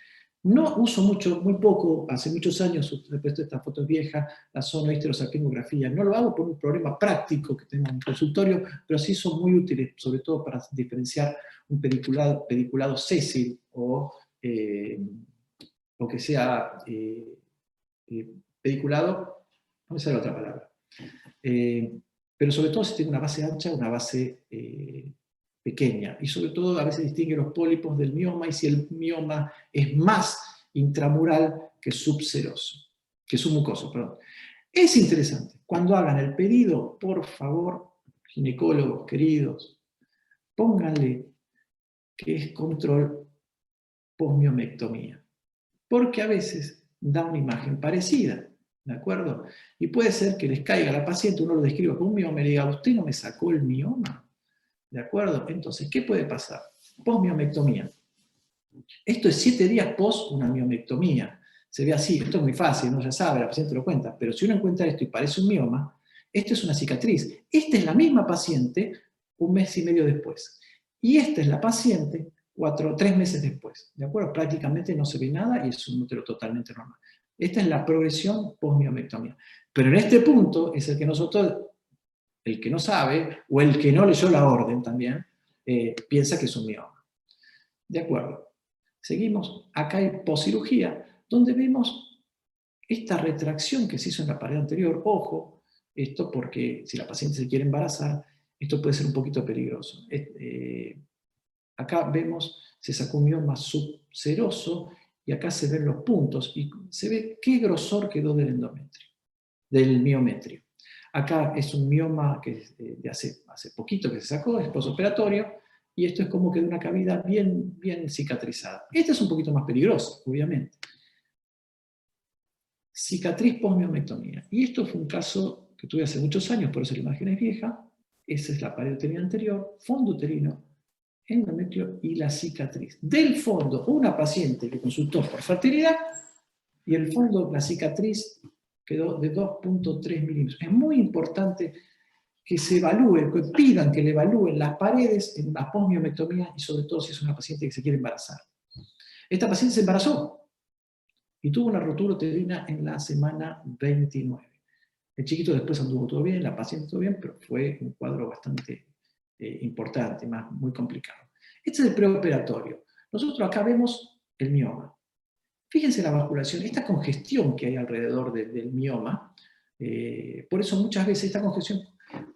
B: no uso mucho, muy poco, hace muchos años, después esta foto es vieja, la sonohisterosalpingografía. No lo hago por un problema práctico que tengo en un consultorio, pero sí son muy útiles, sobre todo para diferenciar un pediculado sésil o que sea pediculado, no me sale otra palabra. Pero sobre todo si tiene una base ancha, una base pequeña. Y sobre todo a veces distingue los pólipos del mioma, y si el mioma es más intramural que subseroso, que submucoso, perdón. Es interesante. Cuando hagan el pedido, por favor, ginecólogos queridos, pónganle que es control posmiomectomía. Porque a veces da una imagen parecida, ¿de acuerdo? Y puede ser que les caiga a la paciente, uno lo describa con un mioma y le diga, ¿usted no me sacó el mioma? ¿De acuerdo? Entonces, ¿qué puede pasar? Posmiomectomía. Esto es 7 días post una miomectomía. Se ve así, esto es muy fácil, uno ya sabe, la paciente lo cuenta, pero si uno encuentra esto y parece un mioma, esto es una cicatriz. Esta es la misma paciente 1 mes y medio después. Y esta es la paciente 3 meses después. ¿De acuerdo? Prácticamente no se ve nada y es un útero totalmente normal. Esta es la progresión post-miomectomía. Pero en este punto es el que nosotros, el que no sabe, o el que no leyó la orden también, piensa que es un mioma. ¿De acuerdo? Seguimos. Acá hay poscirugía, donde vemos esta retracción que se hizo en la pared anterior. Ojo, esto porque si la paciente se quiere embarazar, esto puede ser un poquito peligroso. Acá vemos, se sacó un mioma subseroso, y acá se ven los puntos, y se ve qué grosor quedó del endometrio, del miometrio. Acá es un mioma que de hace poquito que se sacó, es postoperatorio, y esto es como que de una cavidad bien cicatrizada. Esta es un poquito más peligrosa, obviamente. Cicatriz posmiomectomía. Y esto fue un caso que tuve hace muchos años, por eso la imagen es vieja. Esa es la pared uterina anterior, fondo uterino, endometrio y la cicatriz. Del fondo, una paciente que consultó por fertilidad, y el fondo, la cicatriz quedó de 2.3 milímetros. Es muy importante que se evalúe, que pidan que le evalúen las paredes en la posmiomectomía, y sobre todo si es una paciente que se quiere embarazar. Esta paciente se embarazó y tuvo una rotura uterina en la semana 29. El chiquito después anduvo todo bien, la paciente todo bien, pero fue un cuadro bastante importante, muy complicado. Este es el preoperatorio. Nosotros acá vemos el mioma. Fíjense la vasculación, esta congestión que hay alrededor del mioma, por eso muchas veces esta congestión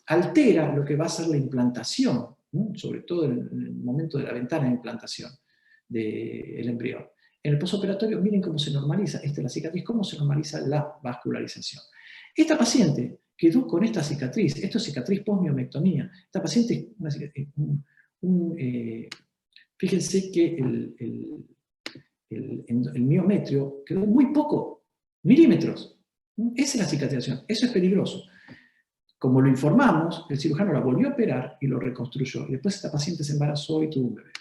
B: altera lo que va a ser la implantación, ¿no? Sobre todo en el momento de la ventana de implantación del embrión. En el postoperatorio, miren cómo se normaliza, esta es la cicatriz, cómo se normaliza la vascularización. Esta paciente quedó con esta cicatriz, esto es cicatriz posmiomectomía. Esta paciente, fíjense que el miometrio quedó muy poco, milímetros. Esa es la cicatrización, eso es peligroso. Como lo informamos, el cirujano la volvió a operar y lo reconstruyó. Y después esta paciente se embarazó y tuvo un bebé.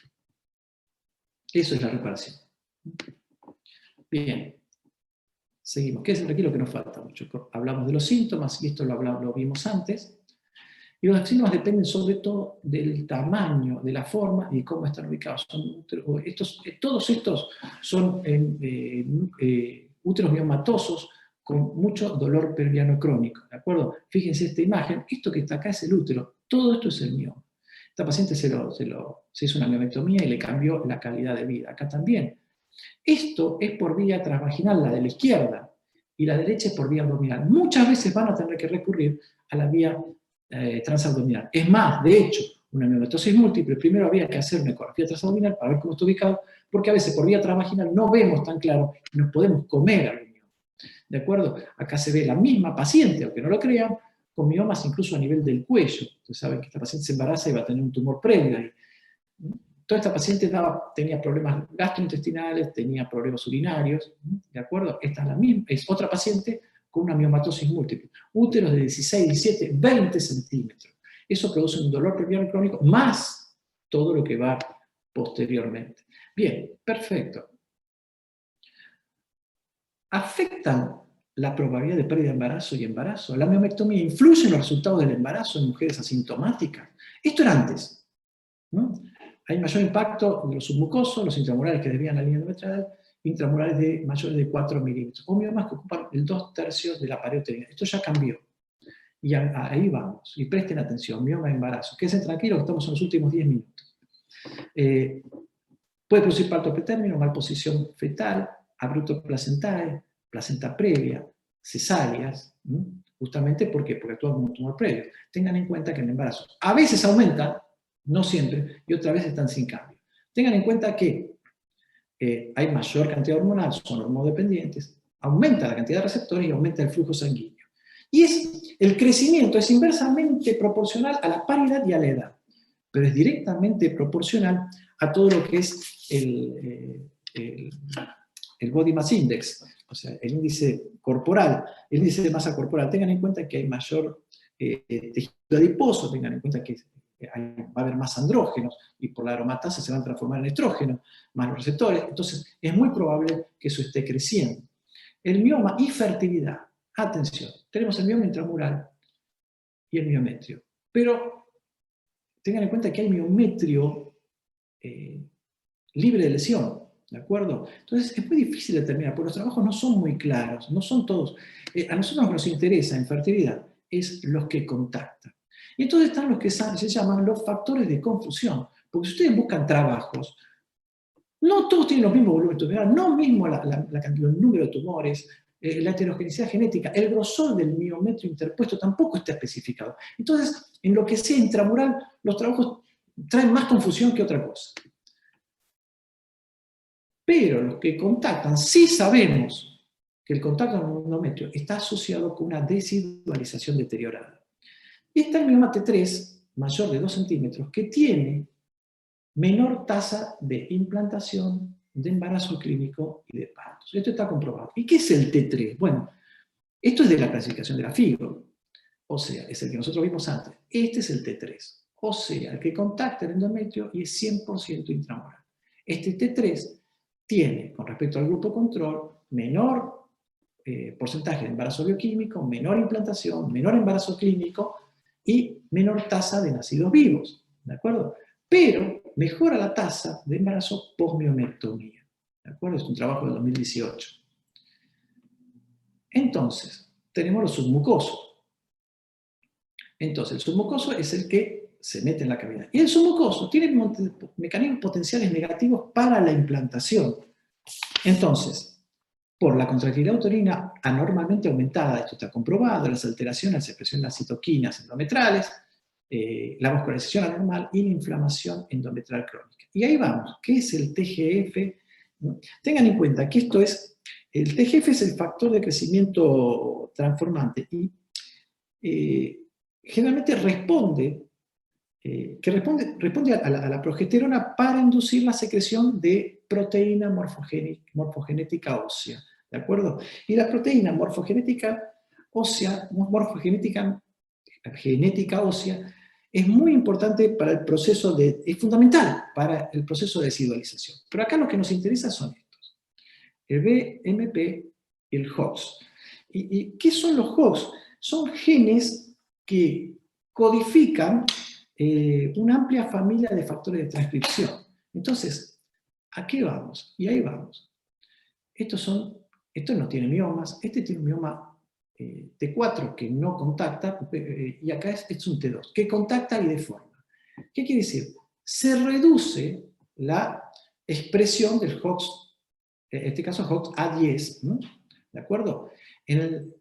B: Eso es la reparación. Bien. Seguimos. ¿Qué es aquí lo que nos falta mucho? Hablamos de los síntomas, y esto lo vimos antes. Y los síntomas dependen sobre todo del tamaño, de la forma y cómo están ubicados. Todos estos son úteros miomatosos con mucho dolor pelviano crónico, ¿de acuerdo? Fíjense esta imagen, esto que está acá es el útero, todo esto es el mioma. Esta paciente se hizo una miomectomía y le cambió la calidad de vida. Acá también. Esto es por vía transvaginal, la de la izquierda, y la derecha es por vía abdominal. Muchas veces van a tener que recurrir a la vía transabdominal. Es más, de hecho, una miomatosis múltiple, primero había que hacer una ecografía transabdominal para ver cómo está ubicado, porque a veces por vía transvaginal no vemos tan claro y nos podemos comer al mioma. ¿De acuerdo? Acá se ve la misma paciente, aunque no lo crean, con miomas incluso a nivel del cuello. Ustedes saben que esta paciente se embaraza y va a tener un tumor previo ahí. Toda esta paciente tenía problemas gastrointestinales, tenía problemas urinarios, ¿de acuerdo? Esta es la misma, es otra paciente con una miomatosis múltiple. Úteros de 16, 17, 20 centímetros. Eso produce un dolor pelviano crónico, más todo lo que va posteriormente. Bien, perfecto. ¿Afectan la probabilidad de pérdida de embarazo y embarazo? ¿La miomectomía influye en los resultados del embarazo en mujeres asintomáticas? Esto era antes, ¿no? Hay mayor impacto de los submucosos, los intramurales que desvían la línea endometrial, intramurales de mayores de 4 milímetros, o miomas que ocupan el 2/3 de la pared uterina. Esto ya cambió. Y ahí vamos. Y presten atención, mioma de embarazo. Quédense tranquilos que estamos en los últimos 10 minutos. Puede producir parto pretérmino, malposición fetal, abrupto placentae, placenta previa, cesáreas, justamente porque actúa como un tumor previo. Tengan en cuenta que el embarazo a veces aumenta, no siempre, y otra vez están sin cambio. Tengan en cuenta que hay mayor cantidad hormonal, son hormonodependientes, aumenta la cantidad de receptores y aumenta el flujo sanguíneo. Y el crecimiento es inversamente proporcional a la paridad y a la edad, pero es directamente proporcional a todo lo que es el Body Mass Index, o sea, el índice corporal, el índice de masa corporal. Tengan en cuenta que hay mayor tejido adiposo, tengan en cuenta que va a haber más andrógenos, y por la aromatasa se van a transformar en estrógenos, más los receptores, entonces es muy probable que eso esté creciendo. El mioma y fertilidad. Atención, tenemos el mioma intramural y el miometrio, pero tengan en cuenta que hay miometrio libre de lesión, ¿de acuerdo? Entonces es muy difícil determinar, porque los trabajos no son muy claros, no son todos. A nosotros nos interesa en fertilidad es los que contactan. Y entonces están los que se llaman los factores de confusión, porque si ustedes buscan trabajos, no todos tienen los mismos volúmenes tumorales, no mismo el número de tumores, la heterogeneidad genética, el grosor del miometrio interpuesto tampoco está especificado. Entonces, en lo que sea intramural, los trabajos traen más confusión que otra cosa. Pero los que contactan, sí sabemos que el contacto con el endometrio está asociado con una desidualización deteriorada. Y está el mioma T3, mayor de 2 centímetros, que tiene menor tasa de implantación, de embarazo clínico y de partos. Esto está comprobado. ¿Y qué es el T3? Bueno, esto es de la clasificación de la FIGO, o sea, es el que nosotros vimos antes. Este es el T3, o sea, el que contacta el endometrio y es 100% intramural. Este T3 tiene, con respecto al grupo control, menor porcentaje de embarazo bioquímico, menor implantación, menor embarazo clínico y menor tasa de nacidos vivos, ¿de acuerdo? Pero mejora la tasa de embarazo posmiomectomía, ¿de acuerdo? Es un trabajo del 2018. Entonces, tenemos los submucosos. Entonces, el submucoso es el que se mete en la cavidad. Y el submucoso tiene mecanismos potenciales negativos para la implantación. Entonces, por la contractilidad uterina anormalmente aumentada, esto está comprobado, las alteraciones, la secreción de las citoquinas endometrales, la vascularización anormal y la inflamación endometrial crónica. Y ahí vamos, ¿qué es el TGF? Tengan en cuenta que el TGF es el factor de crecimiento transformante y generalmente responde a la progesterona para inducir la secreción de proteína morfogenética ósea, ¿de acuerdo? Y la proteína morfogenética ósea, genética ósea, es muy importante para el proceso es fundamental para el proceso de desidualización. Pero acá lo que nos interesa son estos. El BMP el HOX. ¿Y qué son los HOX? Son genes que codifican una amplia familia de factores de transcripción. Entonces, ¿a qué vamos? Y ahí vamos. Estos no tienen miomas, este tiene un mioma T4 que no contacta, y acá es un T2, que contacta y deforma. ¿Qué quiere decir? Se reduce la expresión del HOX, en este caso HOX A10, ¿no? ¿De acuerdo?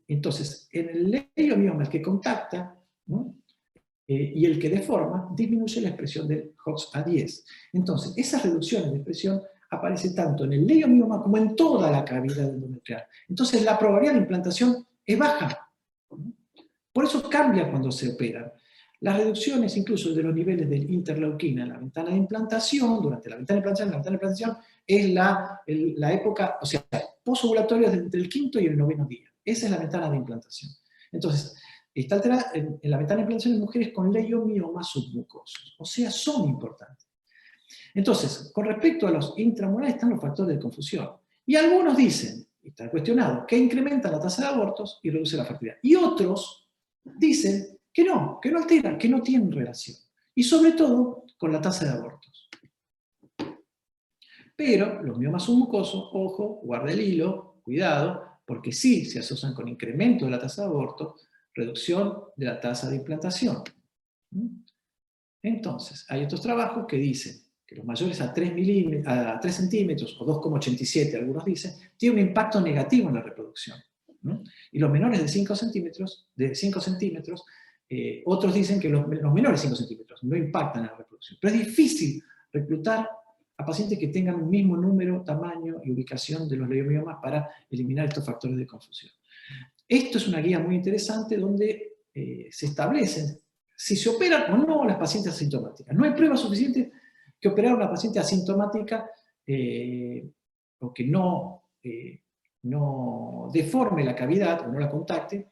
B: Entonces, en el leiomioma, el que contacta, ¿no? Y el que deforma, disminuye la expresión del HOX A10. Entonces, esas reducciones de expresión aparecen tanto en el leiomioma como en toda la cavidad endometrial. Entonces, la probabilidad de implantación es baja. Por eso cambia cuando se operan. Las reducciones incluso de los niveles de interleuquina en la ventana de implantación, durante la ventana de implantación, es la época, o sea, posovulatorio es entre el quinto y el noveno día. Esa es la ventana de implantación. Entonces, está alterada en la ventana de implantación de mujeres con leiomiomas submucosos, o sea, son importantes. Entonces, con respecto a los intramurales están los factores de confusión. Y algunos dicen, y está cuestionado, que incrementa la tasa de abortos y reduce la fertilidad. Y otros dicen que no alteran, que no tienen relación. Y sobre todo con la tasa de abortos. Pero los miomas submucosos, ojo, guarda el hilo, cuidado, porque sí se asocian con incremento de la tasa de aborto, reducción de la tasa de implantación. Entonces, hay otros trabajos que dicen que los mayores a 3 centímetros, o 2,87 algunos dicen, tienen un impacto negativo en la reproducción. ¿No? Y los menores de 5 centímetros, otros dicen que los menores de 5 centímetros no impactan en la reproducción. Pero es difícil reclutar a pacientes que tengan un mismo número, tamaño y ubicación de los leiomiomas para eliminar estos factores de confusión. Esto es una guía muy interesante donde se establecen si se operan o no las pacientes asintomáticas. No hay pruebas suficientes que operar a una paciente asintomática o que no deforme la cavidad o no la contacte.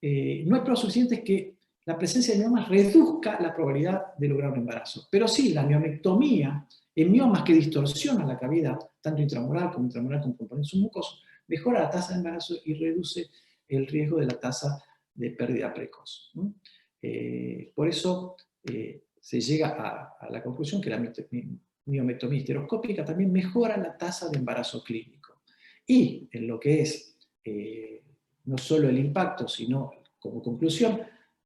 B: No hay pruebas suficientes que la presencia de miomas reduzca la probabilidad de lograr un embarazo. Pero sí, la miomectomía en miomas que distorsionan la cavidad, tanto intramural con componentes submucosos, mejora la tasa de embarazo y reduce el riesgo de la tasa de pérdida precoz. ¿No? Por eso se llega a la conclusión que la miomectomía histeroscópica también mejora la tasa de embarazo clínico. Y en lo que es no solo el impacto, sino como conclusión,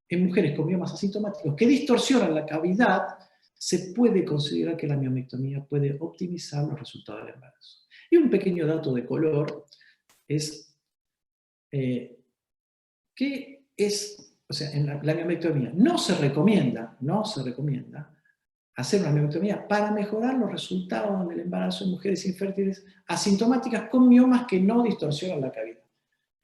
B: en mujeres con miomas asintomáticos que distorsionan la cavidad, se puede considerar que la miomectomía puede optimizar los resultados del embarazo. Y un pequeño dato de color es que o sea, en la miomectomía no se recomienda hacer una miomectomía para mejorar los resultados del embarazo en mujeres infértiles asintomáticas con miomas que no distorsionan la cavidad.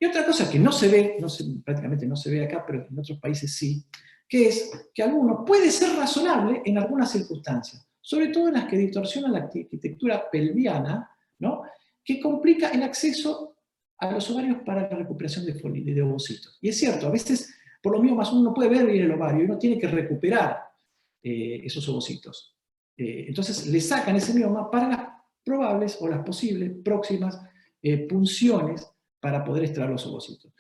B: Y otra cosa que no se ve, prácticamente no se ve acá, pero en otros países sí, que es que alguno puede ser razonable en algunas circunstancias, sobre todo en las que distorsionan la arquitectura pelviana, ¿no? Que complica el acceso a los ovarios para la recuperación de ovocitos. Y es cierto, a veces por los miomas uno no puede ver bien el ovario y uno tiene que recuperar esos ovocitos. Entonces le sacan ese mioma para las probables o las posibles próximas punciones para poder extraer los ovocitos.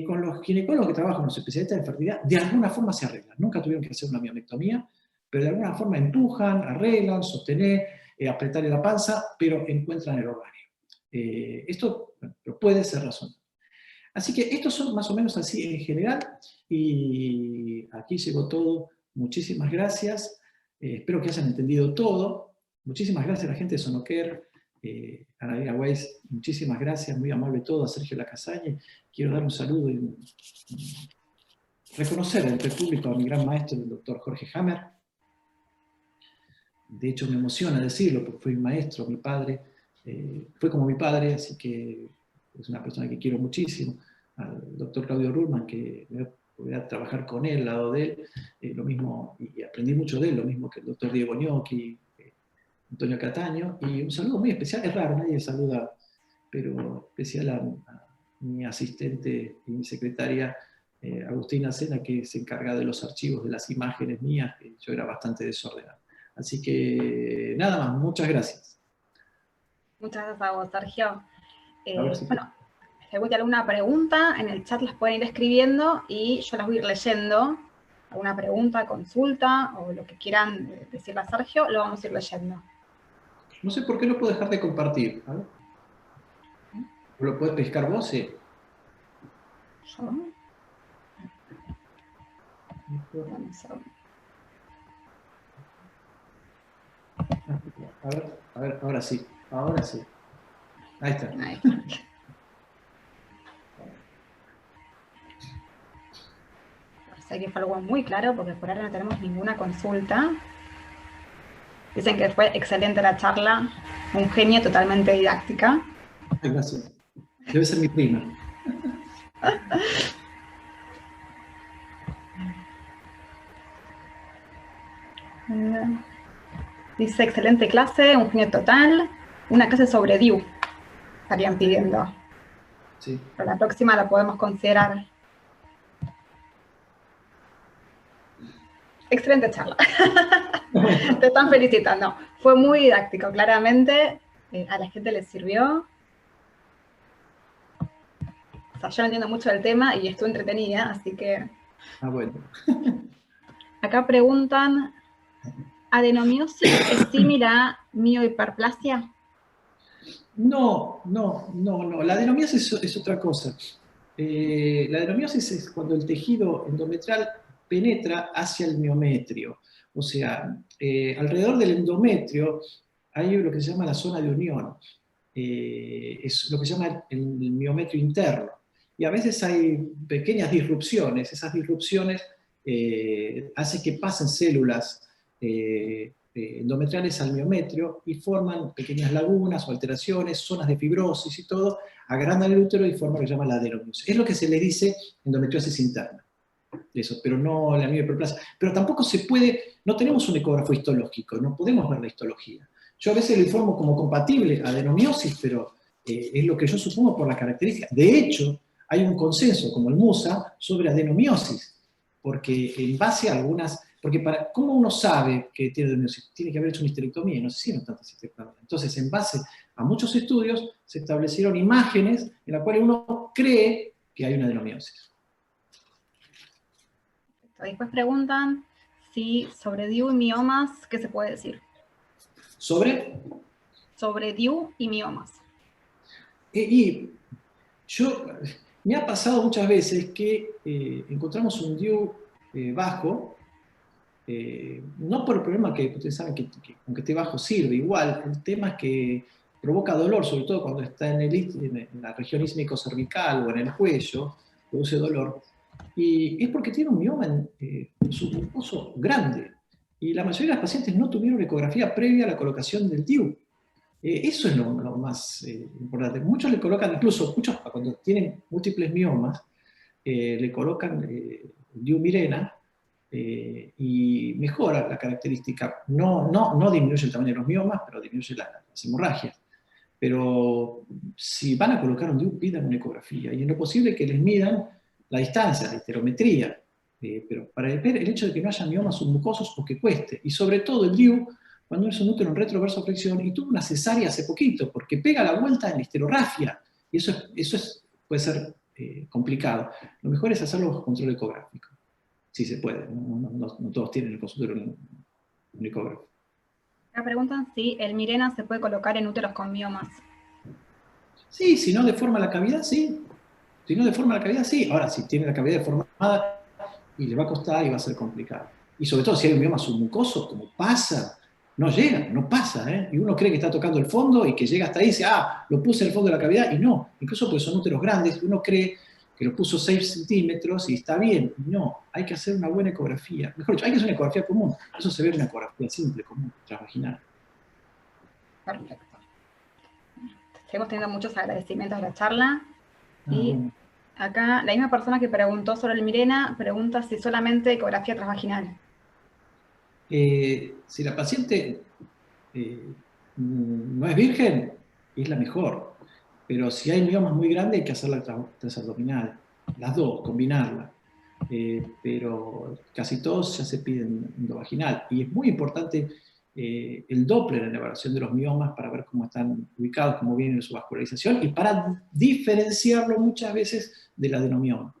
B: Con los ginecólogos que trabajan, los especialistas de fertilidad, de alguna forma se arreglan. Nunca tuvieron que hacer una miomectomía, pero de alguna forma empujan, arreglan, sostener, apretar la panza, pero encuentran el ovario. Esto puede ser razonable. Así que estos son más o menos así en general, y aquí llegó todo. Muchísimas gracias. Espero que hayan entendido todo. Muchísimas gracias a la gente de Sonoker. Ana Weiss, muchísimas gracias, muy amable todo, a Sergio Lacasagne. Quiero dar un saludo y reconocer entre el público a mi gran maestro, el doctor Jorge Hammer. De hecho, me emociona decirlo, porque fue mi maestro, mi padre, fue como mi padre, así que es una persona que quiero muchísimo. Al doctor Claudio Ruhlmann, que voy a trabajar con él, al lado de él, lo mismo, y aprendí mucho de él, lo mismo que el doctor Diego Gnocchi, Antonio Cataño, y un saludo muy especial, es raro, nadie saluda, pero especial a mi asistente y mi secretaria, Agustina Sena, que se encarga de los archivos de las imágenes mías, que yo era bastante desordenado. Así que nada más, muchas gracias.
A: Muchas gracias a vos, Sergio.
B: A ver si
A: Bueno, Si hay alguna pregunta, en el chat las pueden ir escribiendo y yo las voy a ir leyendo. Alguna pregunta, consulta o lo que quieran decirle a Sergio, lo vamos a ir leyendo.
B: No sé por qué no puedo dejar de compartir. ¿Vale? ¿Lo puedes pescar vos? Sí.
A: Yo.
B: A ver, ahora sí. Ahora sí. Ahí está.
A: Ahí está. Sé que fue algo muy claro porque por ahora no tenemos ninguna consulta. Dicen que fue excelente la charla, un genio totalmente didáctica.
B: Ay, gracias. Debe ser mi prima.
A: Dice, excelente clase, un genio total. Una clase sobre DIU estarían pidiendo.
B: Sí.
A: Pero la próxima la podemos considerar. Excelente charla. Te están felicitando. Fue muy didáctico, claramente. A la gente les sirvió. O sea, yo no entiendo mucho del tema y estuve entretenida, así que...
B: Ah, bueno.
A: Acá preguntan, ¿adenomiosis es similar a miohiperplasia?
B: No. La adenomiosis es otra cosa. La adenomiosis es cuando el tejido endometrial penetra hacia el miometrio. O sea, alrededor del endometrio hay lo que se llama la zona de unión. Es lo que se llama el miometrio interno. Y a veces hay pequeñas disrupciones. Esas disrupciones hacen que pasen células endometriales al miometrio y forman pequeñas lagunas o alteraciones, zonas de fibrosis y todo, agrandan el útero y forman lo que se llama la adenomiosis. Es lo que se le dice endometriosis interna. Eso, pero no la miohiperplasia. Pero tampoco se puede, no tenemos un ecógrafo histológico, no podemos ver la histología. Yo a veces lo informo como compatible a adenomiosis, pero es lo que yo supongo por las características. De hecho, hay un consenso, como el MUSA, sobre adenomiosis, porque en base a algunas, porque ¿cómo uno sabe que tiene adenomiosis? Tiene que haber hecho una histerectomía, no se hicieron tantas histerectomías. Entonces, en base a muchos estudios, se establecieron imágenes en las cuales uno cree que hay una adenomiosis.
A: Después preguntan si sobre DIU y miomas, ¿qué se puede decir?
B: ¿Sobre?
A: Sobre DIU y miomas.
B: Y yo, me ha pasado muchas veces que encontramos un DIU bajo, no por el problema que ustedes saben que aunque esté bajo sirve igual, el tema es que provoca dolor, sobre todo cuando está en la región ismico-cervical o en el cuello, produce dolor. Y es porque tiene un mioma en su mucoso grande. Y la mayoría de las pacientes no tuvieron ecografía previa a la colocación del DIU. Eso es lo más importante. Muchos le colocan, incluso muchos cuando tienen múltiples miomas, le colocan diumirena y mejora la característica. No disminuye el tamaño de los miomas, pero disminuye las hemorragias. Pero si van a colocar un DIU, pidan una ecografía. Y en lo posible que les midan la distancia, la histerometría. Pero para ver el hecho de que no haya miomas submucosos o que cueste. Y sobre todo el DIU, cuando es un útero en retroversoflexión y tuvo una cesárea hace poquito, porque pega la vuelta en la histerografia. Y puede ser complicado. Lo mejor es hacerlo bajo control ecográfico. Si se puede. No todos tienen el consultorio un ecógrafo.
A: Acá preguntan si el Mirena se puede colocar en úteros con miomas.
B: Sí, si no deforma la cavidad, sí. Si no deforma la cavidad, sí. Ahora, si tiene la cavidad deformada, y le va a costar y va a ser complicado. Y sobre todo si hay un mioma submucoso, como pasa, no llega, no pasa, ¿eh? Y uno cree que está tocando el fondo y que llega hasta ahí y dice, lo puse en el fondo de la cavidad, y no. Incluso porque son úteros grandes, uno cree que lo puso 6 centímetros y está bien. No, hay que hacer una buena ecografía. Mejor dicho, hay que hacer una ecografía común. Eso se ve en una ecografía simple, común, transvaginal.
A: Perfecto. Seguimos teniendo muchos agradecimientos a la charla. Y
B: Bueno.
A: acá la misma persona que preguntó sobre el Mirena pregunta si solamente ecografía transvaginal.
B: Si la paciente no es virgen, es la mejor. Pero si hay miomas muy grandes, hay que hacer la transabdominal. Las dos, combinarla. Pero casi todos ya se piden endovaginal. Y es muy importante el Doppler en la evaluación de los miomas para ver cómo están ubicados, cómo viene su vascularización, y para diferenciarlo muchas veces del adenomioma.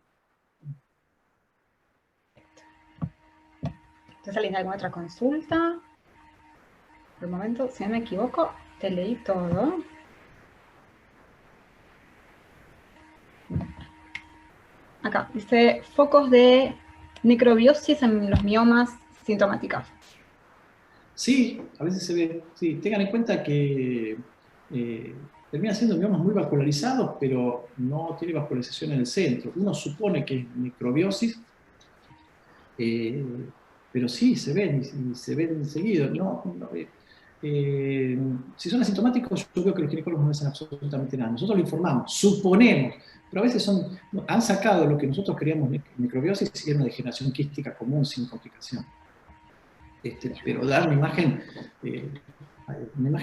A: ¿Te sale alguna otra consulta? Por el momento, si no me equivoco, te leí todo. Acá, dice, focos de necrobiosis en los miomas sintomáticos.
B: Sí, a veces se ve. Sí, tengan en cuenta que termina siendo miomas muy vascularizados, pero no tiene vascularización en el centro. Uno supone que es necrobiosis, pero sí, se ven, y se ven seguido. Si son asintomáticos, yo veo que los ginecólogos no hacen absolutamente nada. Nosotros lo informamos, suponemos, pero a veces han sacado lo que nosotros queríamos necrobiosis y era una degeneración quística común sin complicación. Pero dar una imagen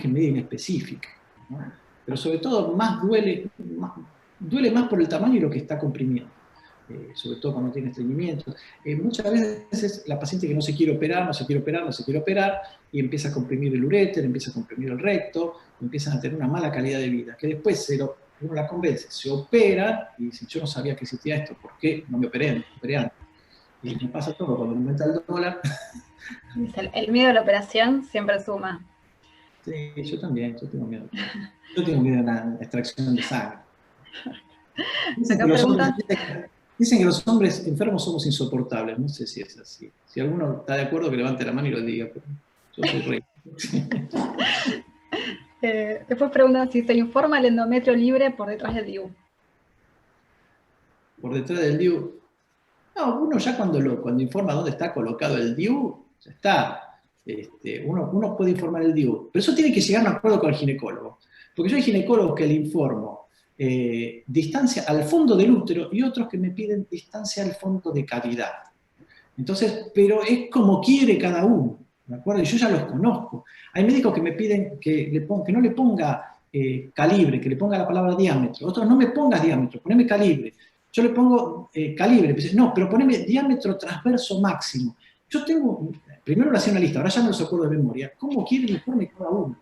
B: media inespecífica, ¿no? Pero sobre todo duele más por el tamaño y lo que está comprimido, sobre todo cuando tiene estreñimiento. Muchas veces la paciente que no se quiere operar, y empieza a comprimir el uréter, empieza a comprimir el recto, empiezan a tener una mala calidad de vida, que después uno la convence, se opera y dice, yo no sabía que existía esto, ¿por qué no me operé? Me operé antes. Y me pasa todo, cuando aumenta el dólar.
A: El miedo a la operación siempre suma.
B: Sí, yo también, yo tengo miedo. Yo tengo miedo a una extracción de sangre. Dicen que los hombres enfermos somos insoportables, no sé si es así. Si alguno está de acuerdo, que levante la mano y lo diga, pero yo soy rey.
A: Después preguntan si se informa el endometrio libre por detrás del DIU.
B: Por detrás del DIU. No, uno ya cuando informa dónde está colocado el DIU, ya está. Uno puede informar el DIU, pero eso tiene que llegar a un acuerdo con el ginecólogo. Porque yo hay ginecólogos que le informo distancia al fondo del útero y otros que me piden distancia al fondo de cavidad. Entonces, pero es como quiere cada uno, ¿de acuerdo? Y yo ya los conozco. Hay médicos que me piden que no le ponga calibre, que le ponga la palabra diámetro. Otros, no me pongas diámetro, poneme calibre. Yo le pongo calibre, no, pero poneme diámetro transverso máximo. Yo tengo, primero lo hacía una lista, ahora ya me los acuerdo de memoria, cómo quiere el informe cada uno,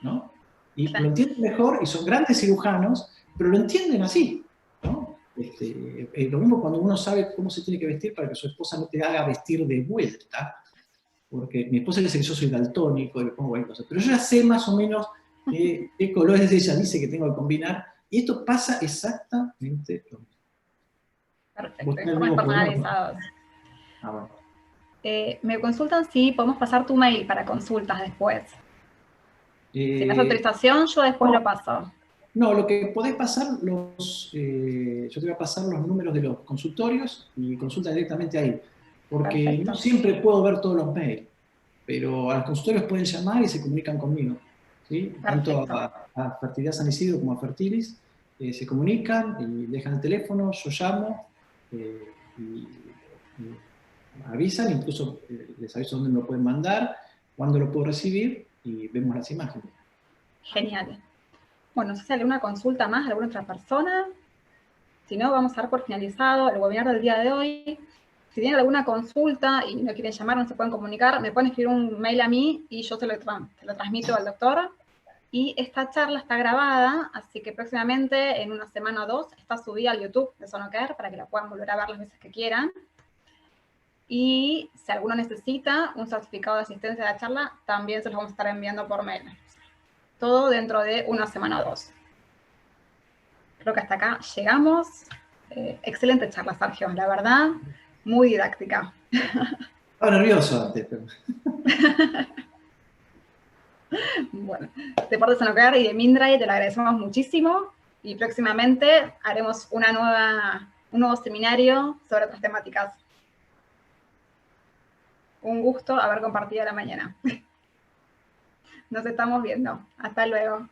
B: ¿no? Y lo entienden mejor, y son grandes cirujanos, pero lo entienden así, ¿no? Lo mismo cuando uno sabe cómo se tiene que vestir para que su esposa no te haga vestir de vuelta, porque mi esposa dice que yo soy daltónico y me pongo cualquier cosa, pero yo ya sé más o menos qué colores ella dice que tengo que combinar, y esto pasa exactamente lo mismo.
A: Perfecto, informes personalizados.
B: Bueno.
A: Me consultan si podemos pasar tu mail para consultas después. Si me das autorización, yo después lo paso.
B: No, lo que podés pasar, yo te voy a pasar los números de los consultorios y consulta directamente ahí. Porque perfecto, no siempre puedo ver todos los mails, pero a los consultorios pueden llamar y se comunican conmigo, ¿sí? Tanto a Fertilidad San Isidro como a Fertilis, se comunican y dejan el teléfono, yo llamo y avisan, incluso les aviso dónde me lo pueden mandar, cuándo lo puedo recibir y vemos las imágenes.
A: Genial. Bueno, no sé si hay alguna consulta más de alguna otra persona. Si no, vamos a dar por finalizado el webinar del día de hoy. Si tienen alguna consulta y no quieren llamar, no se pueden comunicar, me pueden escribir un mail a mí y yo se lo transmito al doctor. Y esta charla está grabada, así que próximamente, en una semana o dos, está subida al YouTube de Sonocare para que la puedan volver a ver las veces que quieran. Y si alguno necesita un certificado de asistencia a la charla, también se los vamos a estar enviando por mail. Todo dentro de una semana o dos. Creo que hasta acá llegamos. Excelente charla, Sergio, la verdad, muy didáctica.
B: Estaba nervioso antes, pero...
A: Bueno, de parte de Sonocare y de Mindray te lo agradecemos muchísimo y próximamente haremos un nuevo seminario sobre otras temáticas. Un gusto haber compartido la mañana. Nos estamos viendo. Hasta luego.